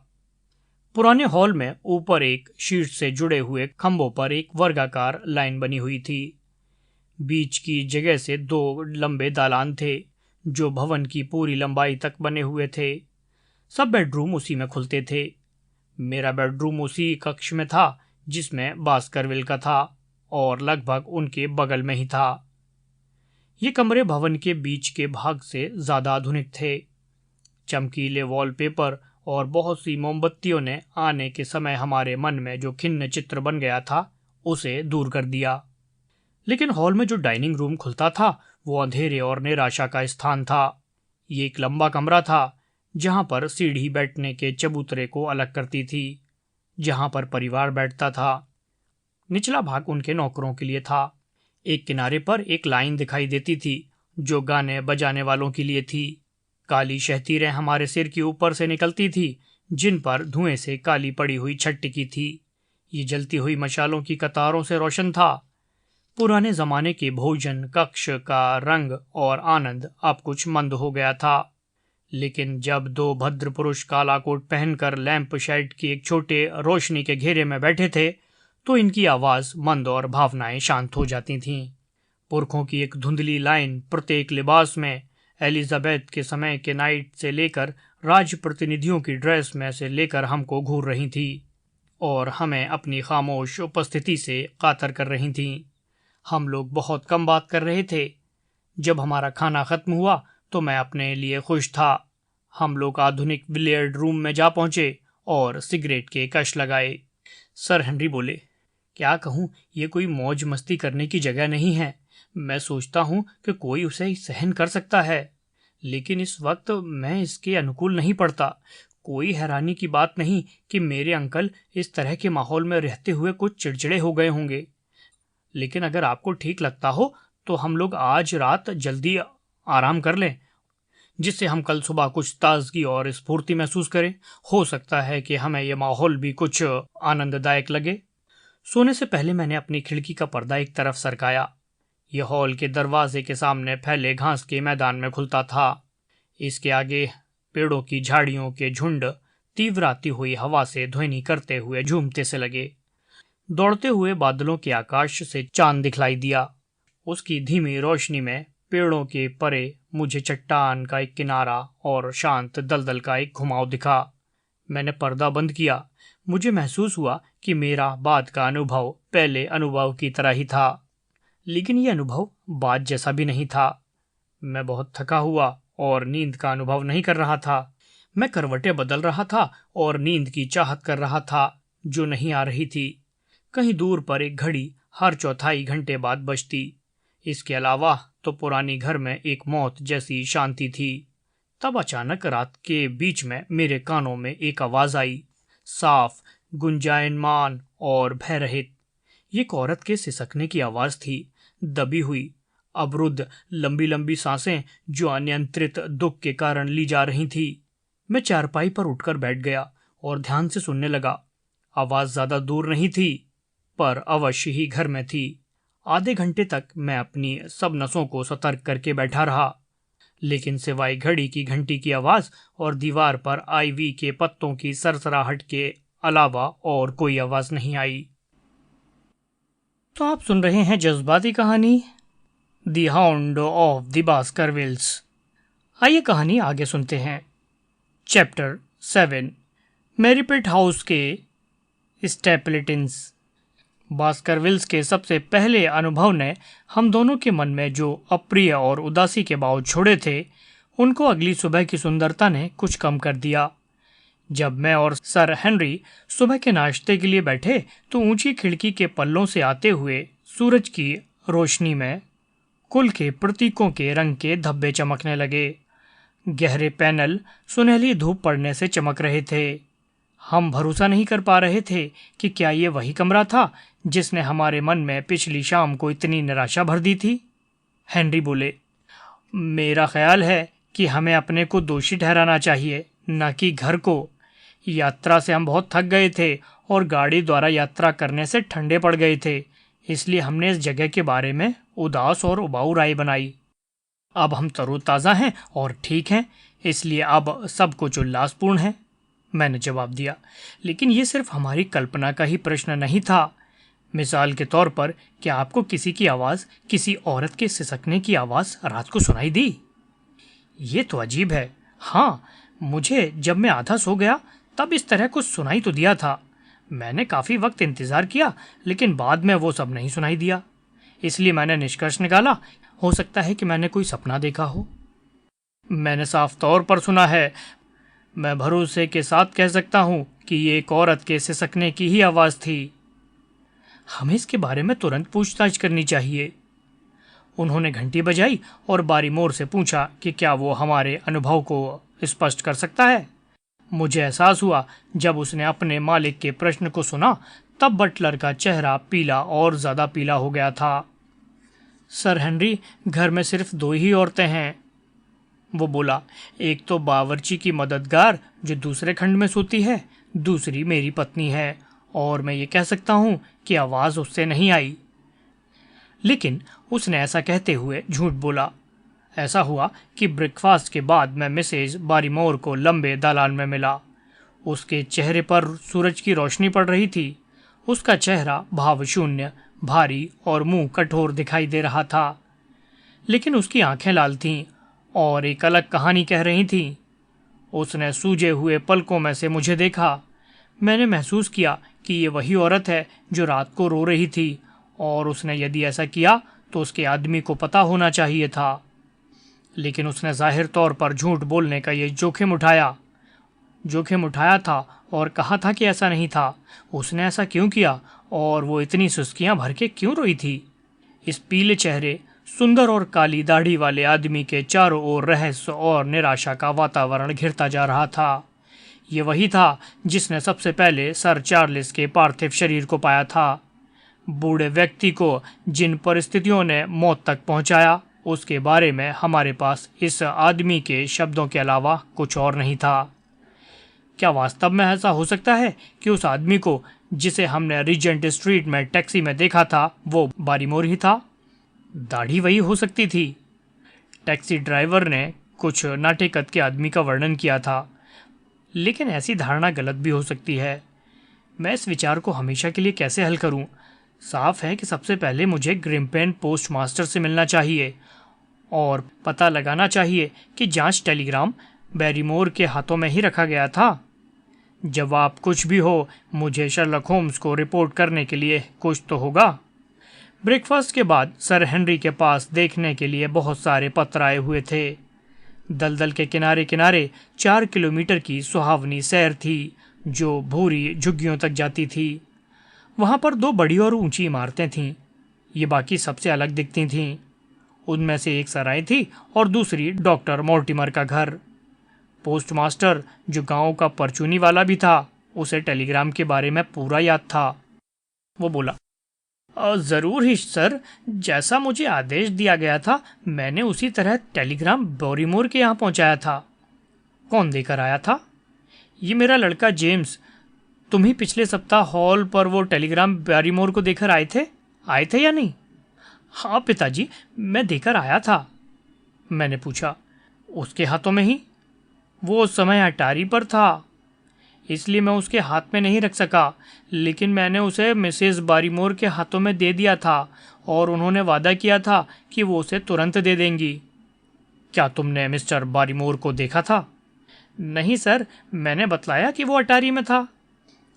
पुराने हॉल में ऊपर एक शीर्ष से जुड़े हुए खंभों पर एक वर्गाकार लाइन बनी हुई थी। बीच की जगह से 2 लंबे दालान थे जो भवन की पूरी लंबाई तक बने हुए थे। सब बेडरूम उसी में खुलते थे। मेरा बेडरूम उसी कक्ष में था जिसमें बास्करविल का था और लगभग उनके बगल में ही था। ये कमरे भवन के बीच के भाग से ज्यादा आधुनिक थे। चमकीले वॉलपेपर और बहुत सी मोमबत्तियों ने आने के समय हमारे मन में जो खिन्न चित्र बन गया था उसे दूर कर दिया। लेकिन हॉल में जो डाइनिंग रूम खुलता था वो अंधेरे और निराशा का स्थान था। ये एक लंबा कमरा था जहां पर सीढ़ी बैठने के चबूतरे को अलग करती थी, जहां पर परिवार बैठता था। निचला भाग उनके नौकरों के लिए था। एक किनारे पर एक लाइन दिखाई देती थी जो गाने बजाने वालों के लिए थी। काली शहतीरें हमारे सिर के ऊपर से निकलती थी जिन पर धुएं से काली पड़ी हुई छत टिकी थी। ये जलती हुई मशालों की कतारों से रोशन था। पुराने जमाने के भोजन कक्ष का रंग और आनंद अब कुछ मंद हो गया था। लेकिन जब 2 भद्र पुरुष काला कोट पहनकर लैंप शेड की एक छोटे रोशनी के घेरे में बैठे थे तो इनकी आवाज मंद और भावनाएं शांत हो जाती थीं। पुरखों की एक धुंधली लाइन प्रत्येक लिबास में, एलिजाबेथ के समय के नाइट से लेकर राज प्रतिनिधियों की ड्रेस में से लेकर हमको घूर रही थी और हमें अपनी खामोश उपस्थिति से कातर कर रही थीं। हम लोग बहुत कम बात कर रहे थे। जब हमारा खाना खत्म हुआ तो मैं अपने लिए खुश था। हम लोग आधुनिक बिलियर्ड रूम में जा पहुंचे और सिगरेट के कश लगाए। सर हेनरी बोले, क्या कहूँ, ये कोई मौज मस्ती करने की जगह नहीं है। मैं सोचता हूँ कि कोई उसे सहन कर सकता है, लेकिन इस वक्त मैं इसके अनुकूल नहीं पड़ता। कोई हैरानी की बात नहीं कि मेरे अंकल इस तरह के माहौल में रहते हुए कुछ चिड़चिड़े हो गए होंगे। लेकिन अगर आपको ठीक लगता हो तो हम लोग आज रात जल्दी आराम कर लें, जिससे हम कल सुबह कुछ ताजगी और स्फूर्ति महसूस करें। हो सकता है कि हमें यह माहौल भी कुछ आनंददायक लगे। सोने से पहले मैंने अपनी खिड़की का पर्दा एक तरफ सरकाया। यह हॉल के दरवाजे के सामने फैले घास के मैदान में खुलता था। इसके आगे पेड़ों की झाड़ियों के झुंड तीव्र आती हुई हवा से ध्वनि करते हुए झूमते से लगे। दौड़ते हुए बादलों के आकाश से चांद दिखलाई दिया। उसकी धीमी रोशनी में पेड़ों के परे मुझे चट्टान का एक किनारा और शांत दलदल का एक घुमाव दिखा। मैंने पर्दा बंद किया। मुझे महसूस हुआ कि मेरा बाद का अनुभव पहले अनुभव की तरह ही था, लेकिन यह अनुभव बाद जैसा भी नहीं था। मैं बहुत थका हुआ और नींद का अनुभव नहीं कर रहा था। मैं करवटें बदल रहा था और नींद की चाहत कर रहा था जो नहीं आ रही थी। कहीं दूर पर एक घड़ी हर चौथाई घंटे बाद बजती। इसके अलावा तो पुरानी घर में एक मौत जैसी शांति थी। तब अचानक रात के बीच में मेरे कानों में एक आवाज आई, साफ, गुंजायमान और भयरहित। ये एक औरत के सिसकने की आवाज थी, दबी हुई, अवरुद्ध, लंबी लंबी सांसें जो अनियंत्रित दुख के कारण ली जा रही थी। मैं चारपाई पर उठकर बैठ गया और ध्यान से सुनने लगा। आवाज ज्यादा दूर नहीं थी, पर अवश्य ही घर में थी। आधे घंटे तक मैं अपनी सब नसों को सतर्क करके बैठा रहा, लेकिन सिवाय घड़ी की घंटी की आवाज और दीवार पर आईवी के पत्तों की सरसराहट के अलावा और कोई आवाज नहीं आई। तो आप सुन रहे हैं जज्बाती कहानी द हाउंड ऑफ द बास्करविल्स। आइए कहानी आगे सुनते हैं। चैप्टर 7 मैरीपेट हाउस के स्टेपलेटिन्स। बास्करविल्स के सबसे पहले अनुभव ने हम दोनों के मन में जो अप्रिय और उदासी के बाव छोड़े थे, उनको अगली सुबह की सुंदरता ने कुछ कम कर दिया। जब मैं और सर हेनरी सुबह के नाश्ते के लिए बैठे तो ऊंची खिड़की के पल्लों से आते हुए सूरज की रोशनी में कुल के प्रतीकों के रंग के धब्बे चमकने लगे। गहरे पैनल सुनहली धूप पड़ने से चमक रहे थे। हम भरोसा नहीं कर पा रहे थे कि क्या ये वही कमरा था जिसने हमारे मन में पिछली शाम को इतनी निराशा भर दी थी। हेनरी बोले, मेरा ख्याल है कि हमें अपने को दोषी ठहराना चाहिए, न कि घर को। यात्रा से हम बहुत थक गए थे और गाड़ी द्वारा यात्रा करने से ठंडे पड़ गए थे, इसलिए हमने इस जगह के बारे में उदास और उबाऊ राय बनाई। अब हम तरोताज़ा हैं और ठीक हैं, इसलिए अब सब कुछ उल्लासपूर्ण है, मैंने जवाब दिया। लेकिन ये सिर्फ हमारी कल्पना का ही प्रश्न नहीं था। मिसाल के तौर पर, क्या आपको किसी की आवाज़, किसी औरत के सिसकने की आवाज़ रात को सुनाई दी? ये तो अजीब है। हाँ, मुझे जब मैं आधा सो गया तब इस तरह कुछ सुनाई तो दिया था। मैंने काफ़ी वक्त इंतज़ार किया, लेकिन बाद में वो सब नहीं सुनाई दिया। इसलिए मैंने निष्कर्ष निकाला, हो सकता है कि मैंने कोई सपना देखा हो। मैंने साफ तौर पर सुना है। मैं भरोसे के साथ कह सकता हूँ कि ये एक औरत के सिसकने की ही आवाज़ थी। हमें इसके बारे में तुरंत पूछताछ करनी चाहिए। उन्होंने घंटी बजाई और बारीमोर से पूछा कि क्या वो हमारे अनुभव को स्पष्ट कर सकता है। मुझे एहसास हुआ जब उसने अपने मालिक के प्रश्न को सुना, तब बटलर का चेहरा पीला और ज़्यादा पीला हो गया था। सर हेनरी, घर में सिर्फ 2 ही औरतें हैं, वो बोला। एक तो बावर्ची की मददगार जो दूसरे खंड में सोती है, दूसरी मेरी पत्नी है, और मैं ये कह सकता हूँ कि आवाज़ उससे नहीं आई। लेकिन उसने ऐसा कहते हुए झूठ बोला। ऐसा हुआ कि ब्रेकफास्ट के बाद मैं मिसेज बारीमोर को लंबे दालान में मिला। उसके चेहरे पर सूरज की रोशनी पड़ रही थी। उसका चेहरा भावशून्य, भारी और मुंह कठोर दिखाई दे रहा था, लेकिन उसकी आंखें लाल थीं और एक अलग कहानी कह रही थीं। उसने सूजे हुए पलकों में से मुझे देखा। मैंने महसूस किया कि ये वही औरत है जो रात को रो रही थी, और उसने यदि ऐसा किया तो उसके आदमी को पता होना चाहिए था। लेकिन उसने जाहिर तौर पर झूठ बोलने का ये जोखिम उठाया था और कहा था कि ऐसा नहीं था। उसने ऐसा क्यों किया और वो इतनी सुस्कियां भर के क्यों रोई थी? इस पीले चेहरे, सुंदर और काली दाढ़ी वाले आदमी के चारों ओर रहस्य और निराशा का वातावरण घिरता जा रहा था। ये वही था जिसने सबसे पहले सर चार्ल्स के पार्थिव शरीर को पाया था। बूढ़े व्यक्ति को जिन परिस्थितियों ने मौत तक पहुंचाया, उसके बारे में हमारे पास इस आदमी के शब्दों के अलावा कुछ और नहीं था। क्या वास्तव में ऐसा हो सकता है कि उस आदमी को जिसे हमने रीजेंट स्ट्रीट में टैक्सी में देखा था, वो बारीमोर ही था? दाढ़ी वही हो सकती थी। टैक्सी ड्राइवर ने कुछ नाटे कद के आदमी का वर्णन किया था, लेकिन ऐसी धारणा गलत भी हो सकती है। मैं इस विचार को हमेशा के लिए कैसे हल करूं? साफ है कि सबसे पहले मुझे ग्रिम्पेन पोस्ट मास्टर से मिलना चाहिए और पता लगाना चाहिए कि जांच टेलीग्राम बैरीमोर के हाथों में ही रखा गया था। जवाब कुछ भी हो, मुझे शर्लक होम्स को रिपोर्ट करने के लिए कुछ तो होगा। ब्रेकफास्ट के बाद सर हेनरी के पास देखने के लिए बहुत सारे पत्र आए हुए थे। दलदल के किनारे किनारे 4 किलोमीटर की सुहावनी सैर थी जो भूरी झुग्गियों तक जाती थी। वहाँ पर 2 बड़ी और ऊंची इमारतें थीं। ये बाकी सबसे अलग दिखती थीं। उनमें से एक सराय थी और दूसरी डॉक्टर मोर्टिमर का घर। पोस्टमास्टर, जो गांव का परचूनी वाला भी था, उसे टेलीग्राम के बारे में पूरा याद था। वो बोला, ज़रूर ही सर, जैसा मुझे आदेश दिया गया था मैंने उसी तरह टेलीग्राम बैरीमोर के यहाँ पहुँचाया था। कौन देकर आया था? ये मेरा लड़का जेम्स। तुम ही पिछले सप्ताह हॉल पर वो टेलीग्राम बैरीमोर को देकर आए थे या नहीं? हाँ पिताजी, मैं देकर आया था। मैंने पूछा, उसके हाथों में ही? वो उस समय अटारी पर था, इसलिए मैं उसके हाथ में नहीं रख सका, लेकिन मैंने उसे मिसेस बारीमोर के हाथों में दे दिया था और उन्होंने वादा किया था कि वो उसे तुरंत दे देंगी। क्या तुमने मिस्टर बारीमोर को देखा था? नहीं सर, मैंने बतलाया कि वो अटारी में था।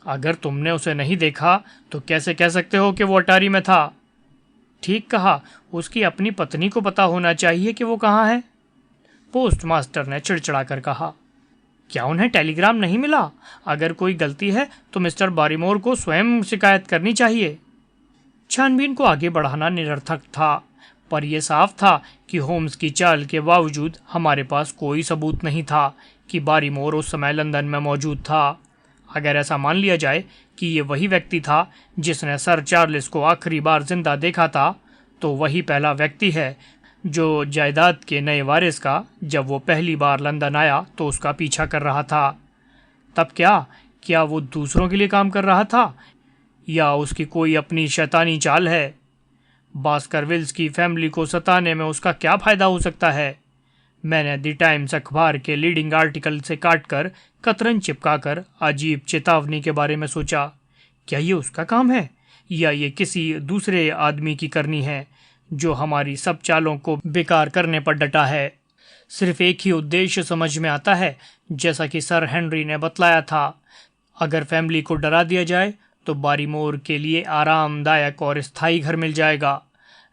अगर तुमने उसे नहीं देखा तो कैसे कह सकते हो कि वो अटारी में था? ठीक कहा, उसकी अपनी पत्नी को पता होना चाहिए कि वो कहाँ है। पोस्टमास्टर ने चिड़चिड़ाकर कहा। क्या उन्हें टेलीग्राम नहीं मिला? अगर कोई गलती है तो मिस्टर बारीमोर को स्वयं शिकायत करनी चाहिए। छानबीन को आगे बढ़ाना निरर्थक था, पर यह साफ था कि होम्स की चाल के बावजूद हमारे पास कोई सबूत नहीं था कि बारीमोर उस समय लंदन में मौजूद था। अगर ऐसा मान लिया जाए कि ये वही व्यक्ति था जिसने सर चार्ल्स को आखिरी बार जिंदा देखा था, तो वही पहला व्यक्ति है जो जायदाद के नए वारिस का, जब वो पहली बार लंदन आया तो उसका पीछा कर रहा था। तब क्या वो दूसरों के लिए काम कर रहा था, या उसकी कोई अपनी शैतानी चाल है? बास्करविल्स की फैमिली को सताने में उसका क्या फ़ायदा हो सकता है? मैंने द टाइम्स अखबार के लीडिंग आर्टिकल से काटकर कतरन चिपकाकर अजीब चेतावनी के बारे में सोचा। क्या ये उसका काम है, या ये किसी दूसरे आदमी की करनी है जो हमारी सब चालों को बेकार करने पर डटा है? सिर्फ एक ही उद्देश्य समझ में आता है, जैसा कि सर हेनरी ने बतलाया था। अगर फैमिली को डरा दिया जाए तो बारीमोर के लिए आरामदायक और स्थायी घर मिल जाएगा।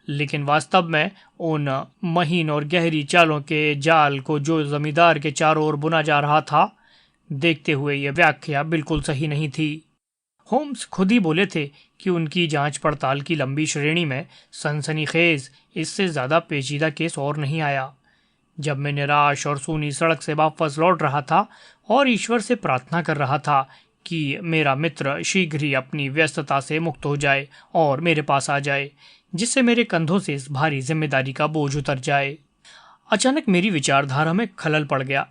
लेकिन वास्तव में उन महीन और गहरी चालों के जाल को जो जमींदार के चारों ओर बुना जा रहा था, देखते हुए यह व्याख्या बिल्कुल सही नहीं थी। होम्स खुद ही बोले थे कि उनकी जांच पड़ताल की लंबी श्रेणी में सनसनीखेज इससे ज़्यादा पेचीदा केस और नहीं आया। जब मैं निराश और सूनी सड़क से वापस लौट रहा था और ईश्वर से प्रार्थना कर रहा था कि मेरा मित्र शीघ्र ही अपनी व्यस्तता से मुक्त हो जाए और मेरे पास आ जाए, जिससे मेरे कंधों से इस भारी जिम्मेदारी का बोझ उतर जाए, अचानक मेरी विचारधारा में खलल पड़ गया।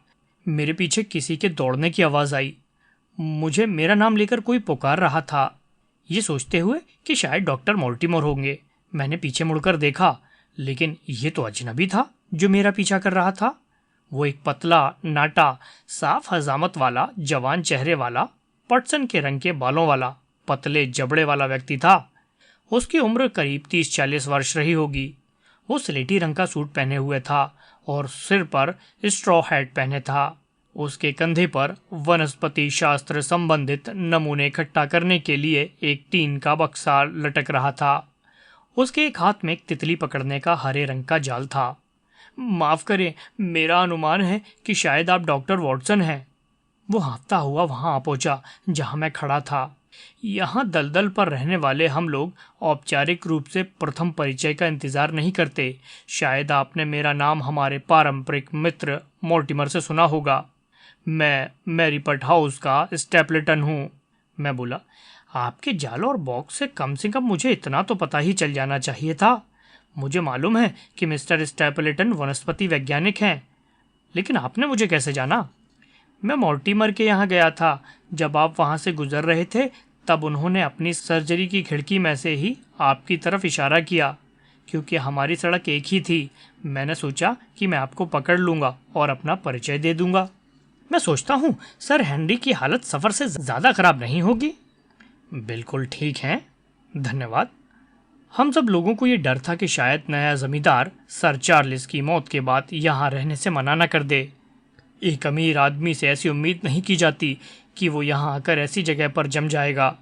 मेरे पीछे किसी के दौड़ने की आवाज़ आई। मुझे मेरा नाम लेकर कोई पुकार रहा था, ये सोचते हुए कि शायद डॉक्टर मोल्टीमोर होंगे। मैंने पीछे मुड़कर देखा, लेकिन ये तो अजनबी था जो मेरा पीछा कर रहा था। वो एक पतला, नाटा, साफ हजामत वाला, जवान चेहरे वाला, पटसन के रंग के बालों वाला, पतले जबड़े वाला व्यक्ति था। उसकी उम्र करीब 30-40 वर्ष रही होगी। वो स्लेटी रंग का सूट पहने हुए था और सिर पर स्ट्रॉ हैट पहने था। उसके कंधे पर वनस्पति शास्त्र संबंधित नमूने इकट्ठा करने के लिए एक टीन का बक्सा लटक रहा था। उसके एक हाथ में एक तितली पकड़ने का हरे रंग का जाल था। माफ़ करें, मेरा अनुमान है कि शायद आप डॉक्टर वॉटसन हैं। वो हाँफता हुआ वहाँ आ पहुँचा जहाँ मैं खड़ा था। यहाँ दलदल पर रहने वाले हम लोग औपचारिक रूप से प्रथम परिचय का इंतज़ार नहीं करते। शायद आपने मेरा नाम हमारे पारंपरिक मित्र मोर्टिमर से सुना होगा। मैं मैरीपट हाउस का स्टेपलेटन हूँ। मैं बोला, आपके जाल और बॉक्स से कम मुझे इतना तो पता ही चल जाना चाहिए था। मुझे मालूम है कि मिस्टर स्टेपलेटन वनस्पति वैज्ञानिक हैं, लेकिन आपने मुझे कैसे जाना? मैं मोर्टिमर के यहाँ गया था। जब आप वहाँ से गुजर रहे थे तब उन्होंने अपनी सर्जरी की खिड़की में से ही आपकी तरफ इशारा किया। क्योंकि हमारी सड़क एक ही थी, मैंने सोचा कि मैं आपको पकड़ लूँगा और अपना परिचय दे दूँगा। मैं सोचता हूँ सर हेनरी की हालत सफ़र से ज़्यादा खराब नहीं होगी। बिल्कुल ठीक है, धन्यवाद। हम सब लोगों को ये डर था कि शायद नया जमींदार सर चार्ल्स की मौत के बाद यहाँ रहने से मना न कर दे। एक अमीर आदमी से ऐसी उम्मीद नहीं की जाती कि वो यहाँ आकर ऐसी जगह पर जम जाएगा।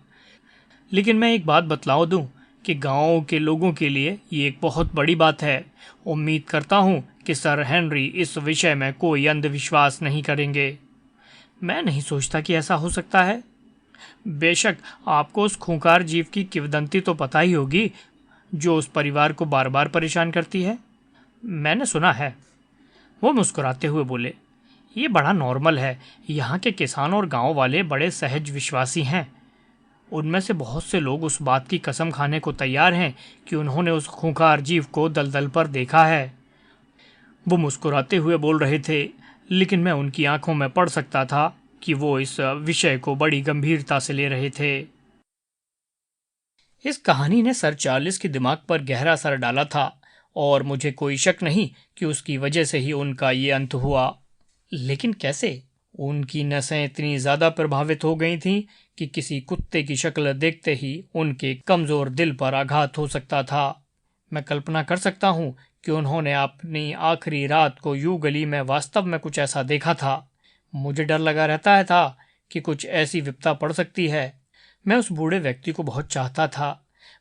लेकिन मैं एक बात बतलाओ दूँ कि गाँव के लोगों के लिए ये एक बहुत बड़ी बात है। उम्मीद करता हूँ कि सर हेनरी इस विषय में कोई अंधविश्वास नहीं करेंगे। मैं नहीं सोचता कि ऐसा हो सकता है। बेशक आपको उस खूंखार जीव की किंवदंती तो पता ही होगी जो उस परिवार को बार बार परेशान करती है। मैंने सुना है। वो मुस्कुराते हुए बोले, ये बड़ा नॉर्मल है। यहाँ के किसान और गांव वाले बड़े सहज विश्वासी हैं। उनमें से बहुत से लोग उस बात की कसम खाने को तैयार हैं कि उन्होंने उस खूंखार जीव को दलदल पर देखा है। वो मुस्कुराते हुए बोल रहे थे, लेकिन मैं उनकी आंखों में पढ़ सकता था कि वो इस विषय को बड़ी गंभीरता से ले रहे थे। इस कहानी ने सर चार्ल्स के दिमाग पर गहरा असर डाला था और मुझे कोई शक नहीं कि उसकी वजह से ही उनका ये अंत हुआ। लेकिन कैसे? उनकी नसें इतनी ज्यादा प्रभावित हो गई थीं कि किसी कुत्ते की शक्ल देखते ही उनके कमजोर दिल पर आघात हो सकता था। मैं कल्पना कर सकता हूँ कि उन्होंने अपनी आखिरी रात को यू गली में वास्तव में कुछ ऐसा देखा था। मुझे डर लगा रहता है था कि कुछ ऐसी विपदा पड़ सकती है। मैं उस बूढ़े व्यक्ति को बहुत चाहता था।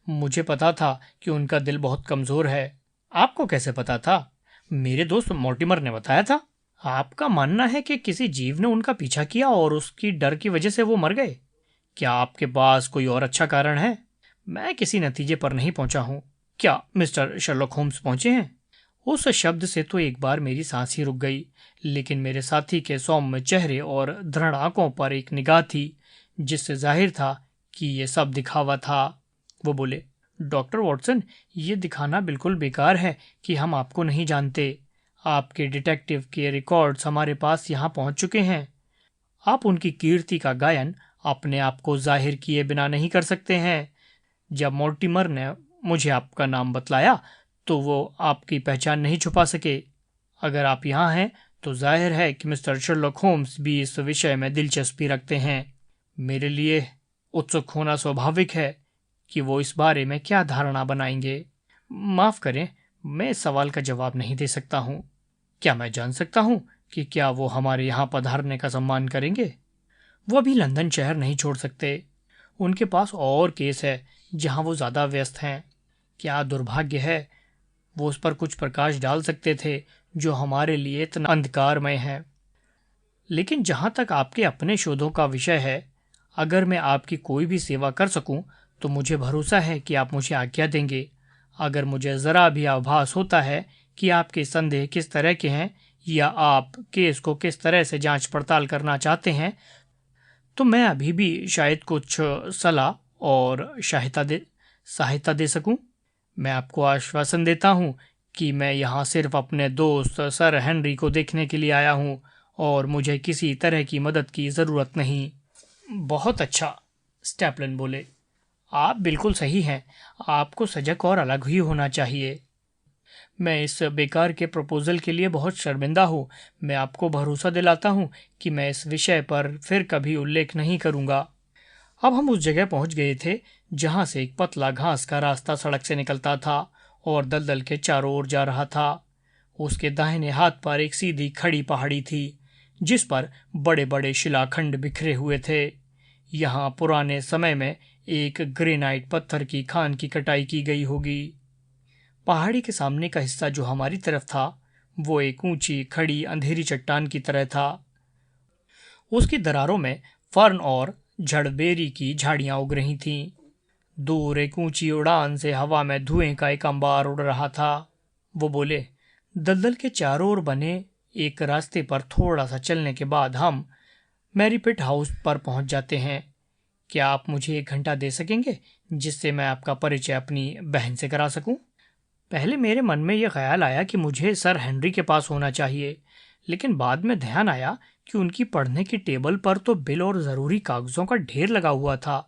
मुझे पता था कि उनका दिल बहुत कमजोर है। आपको कैसे पता था? मेरे दोस्त मोर्टिमर ने बताया था। आपका मानना है कि किसी जीव ने उनका पीछा किया और उसकी डर की वजह से वो मर गए? क्या आपके पास कोई और अच्छा कारण है? मैं किसी नतीजे पर नहीं पहुंचा हूं। क्या मिस्टर शर्लॉक होम्स पहुंचे हैं? उस शब्द से तो एक बार मेरी सांस ही रुक गई, लेकिन मेरे साथी के सौम्य चेहरे और दृढ़ आंखों पर एक निगाह थी जिससे जाहिर था कि ये सब दिखावा था। वो बोले, डॉक्टर वॉटसन, ये दिखाना बिल्कुल बेकार है कि हम आपको नहीं जानते। आपके डिटेक्टिव के रिकॉर्ड्स हमारे पास यहाँ पहुंच चुके हैं। आप उनकी कीर्ति का गायन अपने आप को जाहिर किए बिना नहीं कर सकते हैं। जब मोर्टिमर ने मुझे आपका नाम बतलाया तो वो आपकी पहचान नहीं छुपा सके। अगर आप यहाँ हैं तो जाहिर है कि मिस्टर शर्लॉक होम्स भी इस विषय में दिलचस्पी रखते हैं। मेरे लिए उत्सुक होना स्वाभाविक है कि वो इस बारे में क्या धारणा बनाएंगे। माफ करें, मैं इस सवाल का जवाब नहीं दे सकता हूँ। क्या मैं जान सकता हूँ कि क्या वो हमारे यहाँ पधारने का सम्मान करेंगे? वो अभी लंदन शहर नहीं छोड़ सकते। उनके पास और केस है जहाँ वो ज़्यादा व्यस्त हैं। क्या दुर्भाग्य है, वो उस पर कुछ प्रकाश डाल सकते थे जो हमारे लिए इतना अंधकारमय है। लेकिन जहाँ तक आपके अपने शोधों का विषय है, अगर मैं आपकी कोई भी सेवा कर सकूं तो मुझे भरोसा है कि आप मुझे आज्ञा देंगे। अगर मुझे ज़रा भी आभास होता है कि आपके संदेह किस तरह के हैं या आप केस को किस तरह से जांच पड़ताल करना चाहते हैं, तो मैं अभी भी शायद कुछ सलाह और सहायता दे सकूं। मैं आपको आश्वासन देता हूं कि मैं यहाँ सिर्फ अपने दोस्त सर हेनरी को देखने के लिए आया हूं और मुझे किसी तरह की मदद की ज़रूरत नहीं। बहुत अच्छा, स्टैपलन बोले। आप बिल्कुल सही हैं। आपको सजग और अलग ही होना चाहिए। मैं इस बेकार के प्रपोजल के लिए बहुत शर्मिंदा हूँ। मैं आपको भरोसा दिलाता हूँ कि मैं इस विषय पर फिर कभी उल्लेख नहीं करूँगा। अब हम उस जगह पहुँच गए थे जहाँ से एक पतला घास का रास्ता सड़क से निकलता था और दलदल के चारों ओर जा रहा था। उसके दाहिने हाथ पर एक सीधी खड़ी पहाड़ी थी जिस पर बड़े बड़े शिलाखंड बिखरे हुए थे। यहाँ पुराने समय में एक ग्रेनाइट पत्थर की खान की कटाई की गई होगी। पहाड़ी के सामने का हिस्सा जो हमारी तरफ था वो एक ऊंची खड़ी अंधेरी चट्टान की तरह था। उसकी दरारों में फर्न और झड़बेरी की झाड़ियां उग रही थीं। दूर एक ऊंची उड़ान से हवा में धुएं का एक अंबार उड़ रहा था। वो बोले, दलदल के चारों ओर बने एक रास्ते पर थोड़ा सा चलने के बाद हम मैरीपिट हाउस पर पहुंच जाते हैं। क्या आप मुझे 1 घंटा दे सकेंगे जिससे मैं आपका परिचय अपनी बहन से करा सकूं? पहले मेरे मन में यह ख्याल आया कि मुझे सर हेनरी के पास होना चाहिए, लेकिन बाद में ध्यान आया कि उनकी पढ़ने की टेबल पर तो बिल और ज़रूरी कागज़ों का ढेर लगा हुआ था।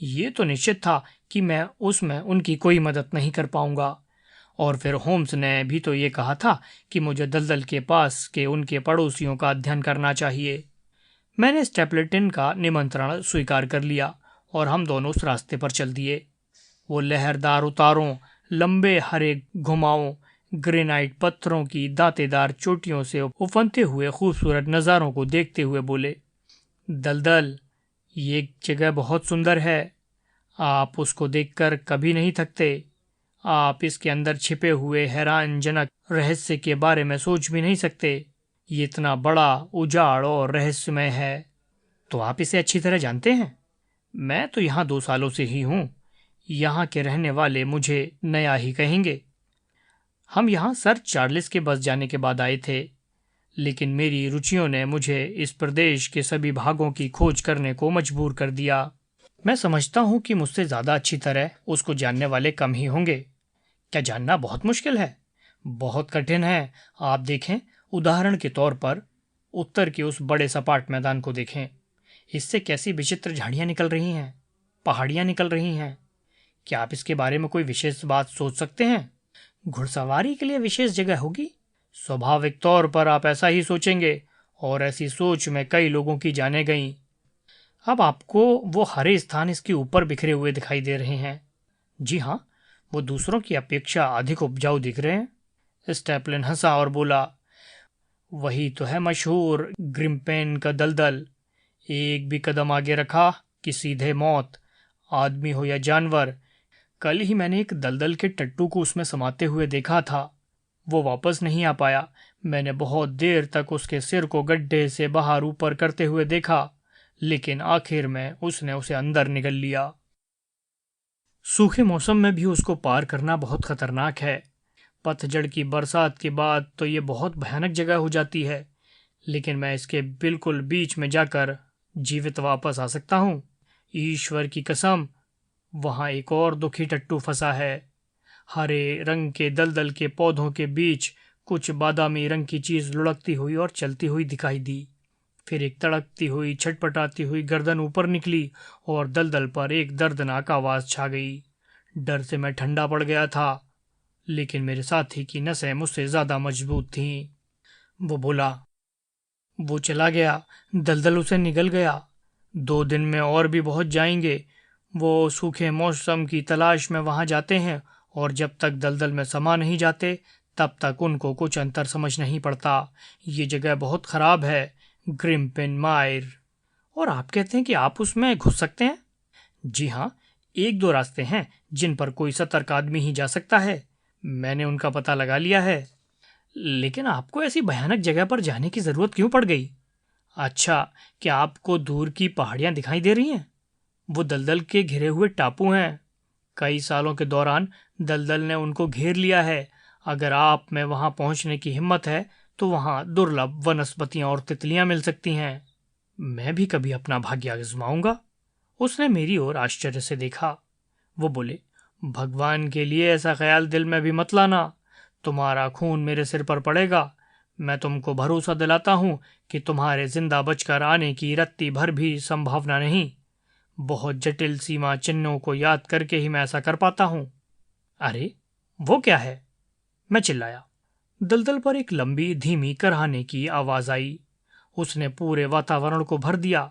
ये तो निश्चित था कि मैं उसमें उनकी कोई मदद नहीं कर पाऊंगा। और फिर होम्स ने भी तो ये कहा था कि मुझे दलदल के पास के उनके पड़ोसियों का अध्ययन करना चाहिए। मैंने स्टेपलेटन का निमंत्रण स्वीकार कर लिया और हम दोनों उस रास्ते पर चल दिए। वो लहरदार उतारों, लंबे हरे घुमावों, ग्रेनाइट पत्थरों की दांतेदार चोटियों से उफनते हुए खूबसूरत नज़ारों को देखते हुए बोले, दलदल, ये जगह बहुत सुंदर है। आप उसको देखकर कभी नहीं थकते। आप इसके अंदर छिपे हुए हैरानजनक रहस्य के बारे में सोच भी नहीं सकते। ये इतना बड़ा, उजाड़ और रहस्यमय है। तो आप इसे अच्छी तरह जानते हैं। मैं तो यहाँ 2 सालों से ही हूँ। यहाँ के रहने वाले मुझे नया ही कहेंगे। हम यहाँ सर चार्ल्स के बस जाने के बाद आए थे, लेकिन मेरी रुचियों ने मुझे इस प्रदेश के सभी भागों की खोज करने को मजबूर कर दिया। मैं समझता हूँ कि मुझसे ज़्यादा अच्छी तरह उसको जानने वाले कम ही होंगे। क्या जानना बहुत मुश्किल है? बहुत कठिन है। आप देखें, उदाहरण के तौर पर उत्तर के उस बड़े सपाट मैदान को देखें। इससे कैसी विचित्र झाड़ियाँ निकल रही हैं, पहाड़ियाँ निकल रही हैं। क्या आप इसके बारे में कोई विशेष बात सोच सकते हैं? घुड़सवारी के लिए विशेष जगह होगी। स्वाभाविक तौर पर आप ऐसा ही सोचेंगे और ऐसी सोच में कई लोगों की जाने गईं। अब आपको वो हरे स्थान इसके ऊपर बिखरे हुए दिखाई दे रहे हैं। जी हाँ, वो दूसरों की अपेक्षा अधिक उपजाऊ दिख रहे हैं। स्टेपलिन हंसा और बोला, वही तो है मशहूर ग्रिम्पेन का दलदल। एक भी कदम आगे रखा कि सीधे मौत, आदमी हो या जानवर। कल ही मैंने एक दलदल के टट्टू को उसमें समाते हुए देखा था। वो वापस नहीं आ पाया। मैंने बहुत देर तक उसके सिर को गड्ढे से बाहर ऊपर करते हुए देखा, लेकिन आखिर में उसने उसे अंदर निगल लिया। सूखे मौसम में भी उसको पार करना बहुत खतरनाक है। पतझड़ की बरसात के बाद तो ये बहुत भयानक जगह हो जाती है, लेकिन मैं इसके बिल्कुल बीच में जाकर जीवित वापस आ सकता हूँ। ईश्वर की कसम, वहां एक और दुखी टट्टू फंसा है। हरे रंग के दलदल के पौधों के बीच कुछ बादामी रंग की चीज लुढ़कती हुई और चलती हुई दिखाई दी। फिर एक तड़कती हुई छटपटाती हुई गर्दन ऊपर निकली और दलदल पर एक दर्दनाक आवाज छा गई। डर से मैं ठंडा पड़ गया था, लेकिन मेरे साथी की नसें मुझसे ज्यादा मजबूत थीं। वो बोला। वो चला गया, दलदल उसे निगल गया। 2 दिन में और भी बहुत जाएंगे। वो सूखे मौसम की तलाश में वहां जाते हैं, और जब तक दलदल में समा नहीं जाते तब तक उनको कुछ अंतर समझ नहीं पड़ता। ये जगह बहुत खराब है, ग्रिम्पिन मायर। और आप कहते हैं कि आप उसमें घुस सकते हैं? जी हाँ, 1-2 रास्ते हैं जिन पर कोई सतर्क आदमी ही जा सकता है। मैंने उनका पता लगा लिया है। लेकिन आपको ऐसी भयानक जगह पर जाने की जरूरत क्यों पड़ गई? अच्छा, क्या आपको दूर की पहाड़ियां दिखाई दे रही हैं? वो दलदल के घिरे हुए टापू हैं। कई सालों के दौरान दलदल ने उनको घेर लिया है। अगर आप में वहां पहुंचने की हिम्मत है तो वहां दुर्लभ वनस्पतियां और तितलियां मिल सकती हैं। मैं भी कभी अपना भाग्य आजमाऊंगा। उसने मेरी ओर आश्चर्य से देखा। वो बोले, भगवान के लिए ऐसा ख्याल दिल में भी मत लाना। तुम्हारा खून मेरे सिर पर पड़ेगा। मैं तुमको भरोसा दिलाता हूं कि तुम्हारे जिंदा बचकर आने की रत्ती भर भी संभावना नहीं। बहुत जटिल सीमा चिन्हों को याद करके ही मैं ऐसा कर पाता हूं। अरे, वो क्या है? मैं चिल्लाया। दलदल पर एक लंबी धीमी कराहने की आवाज आई। उसने पूरे वातावरण को भर दिया,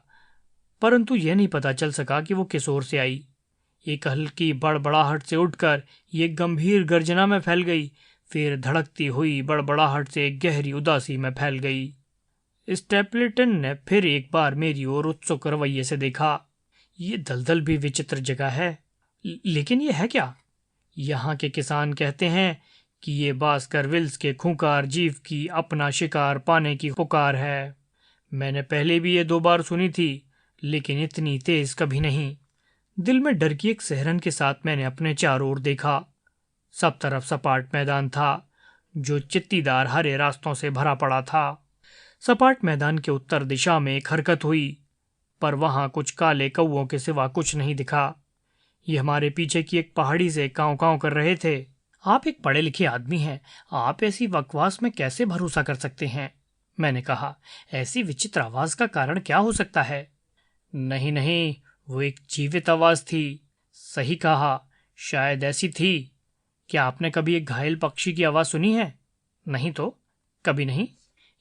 परंतु यह नहीं पता चल सका कि वो किस ओर से आई। एक हल्की बड़बड़ाहट से उठकर ये गंभीर गर्जना में फैल गई, फिर धड़कती हुई बड़बड़ाहट से एक गहरी उदासी में फैल गई। स्टेपलेटन ने फिर एक बार मेरी ओर उत्सुक रवैये से देखा। ये दलदल भी विचित्र जगह है, लेकिन ये है क्या? यहाँ के किसान कहते हैं कि ये बास्करविल्स के खूंखार जीव की अपना शिकार पाने की पुकार है। मैंने पहले भी ये 2 बार सुनी थी, लेकिन इतनी तेज कभी नहीं। दिल में डर की एक सहरन के साथ मैंने अपने चारों ओर देखा। सब तरफ सपाट मैदान था, जो चित्तीदार हरे रास्तों से भरा पड़ा था। सपाट मैदान के उत्तर दिशा में एक हरकत हुई, पर वहां कुछ काले कौवों के सिवा कुछ नहीं दिखा। ये हमारे पीछे की एक पहाड़ी से कांव कांव कर रहे थे। आप एक पढ़े लिखे आदमी हैं, आप ऐसी बकवास में कैसे भरोसा कर सकते हैं? मैंने कहा। ऐसी विचित्र आवाज का कारण क्या हो सकता है? नहीं नहीं, वो एक जीवित आवाज थी। सही कहा, शायद ऐसी थी। क्या आपने कभी एक घायल पक्षी की आवाज सुनी है? नहीं तो, कभी नहीं।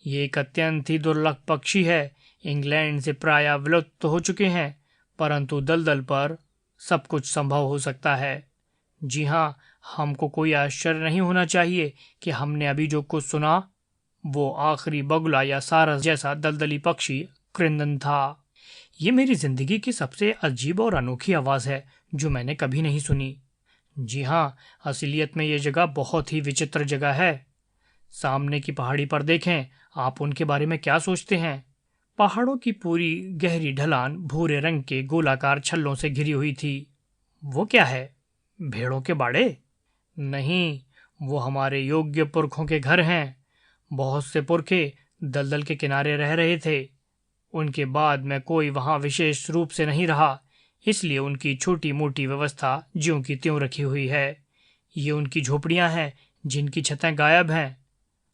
ये एक अत्यंत ही दुर्लभ पक्षी है। इंग्लैंड से प्रायः विलुप्त तो हो चुके हैं, परंतु दलदल पर सब कुछ संभव हो सकता है। जी हाँ, हमको कोई आश्चर्य नहीं होना चाहिए कि हमने अभी जो कुछ सुना वो आखिरी बगुला या सारस जैसा दलदली पक्षी क्रंदन था। ये मेरी जिंदगी की सबसे अजीब और अनोखी आवाज है जो मैंने कभी नहीं सुनी। जी हाँ, असलियत में ये जगह बहुत ही विचित्र जगह है। सामने की पहाड़ी पर देखें, आप उनके बारे में क्या सोचते हैं? पहाड़ों की पूरी गहरी ढलान भूरे रंग के गोलाकार छल्लों से घिरी हुई थी। वो क्या है? भेड़ों के बाड़े? नहीं, वो हमारे योग्य पुरखों के घर हैं। बहुत से पुरखे दलदल के किनारे रह रहे थे। उनके बाद में कोई वहां विशेष रूप से नहीं रहा, इसलिए उनकी छोटी मोटी व्यवस्था ज्यों की त्यों रखी हुई है। ये उनकी झोपड़ियां हैं जिनकी छतें गायब हैं।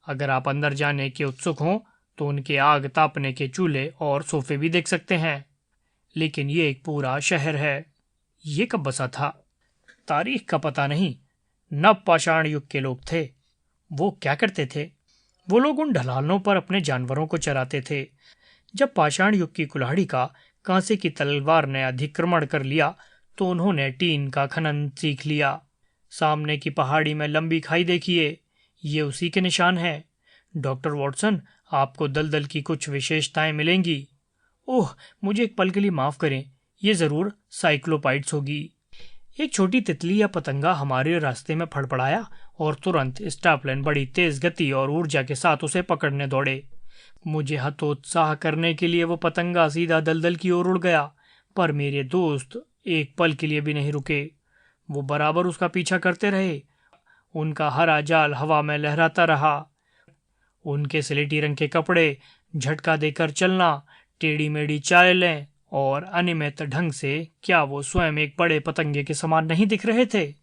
अगर आप अंदर जाने के उत्सुक हों तो उनके आग तापने के चूल्हे और सोफे भी देख सकते हैं। लेकिन ये एक पूरा शहर है। ये कब बसा था? तारीख का पता नहीं। नव पाषाण युग के लोग थे। वो क्या करते थे? वो लोग उन ढलानों पर अपने जानवरों को चराते थे। जब पाषाण युग की कुल्हाड़ी का कांसे की तलवार ने अधिक्रमण कर लिया तो उन्होंने टीन का खनन सीख लिया। सामने की पहाड़ी में लंबी खाई देखिए, ये उसी के निशान है। डॉक्टर वॉटसन, आपको दलदल की कुछ विशेषताएं मिलेंगी। ओह, मुझे एक पल के लिए माफ करें, ये जरूर साइक्लोपाइड्स होगी। एक छोटी तितली या पतंगा हमारे रास्ते में फड़फड़ाया और तुरंत स्टापलन बड़ी तेज गति और ऊर्जा के साथ उसे पकड़ने दौड़े। मुझे हतोत्साह करने के लिए वो पतंगा सीधा दलदल की ओर उड़ गया, पर मेरे दोस्त एक पल के लिए भी नहीं रुके। वो बराबर उसका पीछा करते रहे। उनका हरा जाल हवा में लहराता रहा। उनके स्लेटी रंग के कपड़े, झटका देकर चलना, टेढ़ी मेढ़ी चालें और अनियमित ढंग से क्या वो स्वयं एक बड़े पतंगे के समान नहीं दिख रहे थे?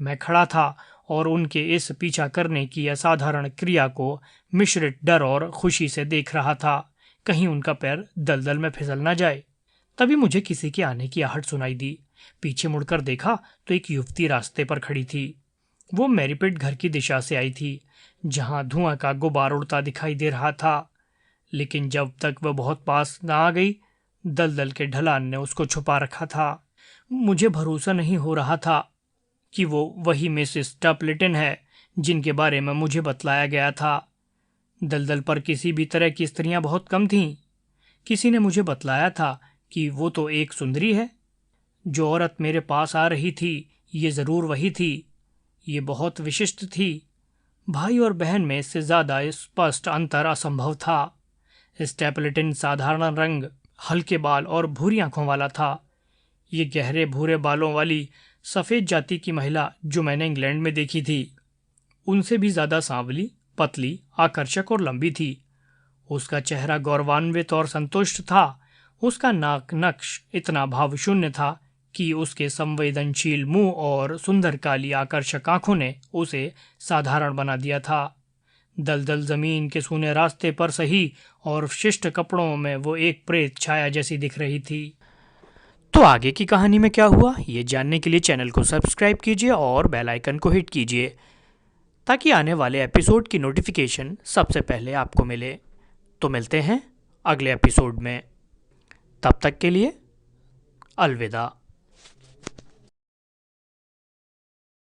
मैं खड़ा था और उनके इस पीछा करने की असाधारण क्रिया को मिश्रित डर और खुशी से देख रहा था, कहीं उनका पैर दलदल में फिसल न जाए। तभी मुझे किसी के आने की आहट सुनाई दी। पीछे मुड़कर देखा तो एक युवती रास्ते पर खड़ी थी। वो मैरीपेट घर की दिशा से आई थी, जहां धुआं का गुबार उड़ता दिखाई दे रहा था। लेकिन जब तक वह बहुत पास न आ गई, दलदल के ढलान ने उसको छुपा रखा था। मुझे भरोसा नहीं हो रहा था कि वो वही मिसेस स्टैपलेटन है जिनके बारे में मुझे बतलाया गया था। दलदल पर किसी भी तरह की स्त्रियां बहुत कम थीं। किसी ने मुझे बतलाया था कि वो तो एक सुंदरी है। जो औरत मेरे पास आ रही थी, ये जरूर वही थी। ये बहुत विशिष्ट थी। भाई और बहन में इससे ज्यादा स्पष्ट अंतर असंभव था। स्टैपलेटन साधारण रंग, हल्के बाल और भूरी आंखों वाला था। ये गहरे भूरे बालों वाली सफेद जाति की महिला जो मैंने इंग्लैंड में देखी थी, उनसे भी ज्यादा सांवली, पतली, आकर्षक और लंबी थी। उसका चेहरा गौरवान्वित और संतुष्ट था। उसका नाक नक्श इतना भावशून्य था कि उसके संवेदनशील मुंह और सुंदर काली आकर्षक आंखों ने उसे साधारण बना दिया था। दलदल जमीन के सूने रास्ते पर सही और शिष्ट कपड़ों में वो एक प्रेत छाया जैसी दिख रही थी। तो आगे की कहानी में क्या हुआ, ये जानने के लिए चैनल को सब्सक्राइब कीजिए और बेल आइकन को हिट कीजिए, ताकि आने वाले एपिसोड की नोटिफिकेशन सबसे पहले आपको मिले। तो मिलते हैं अगले एपिसोड में। तब तक के लिए अलविदा।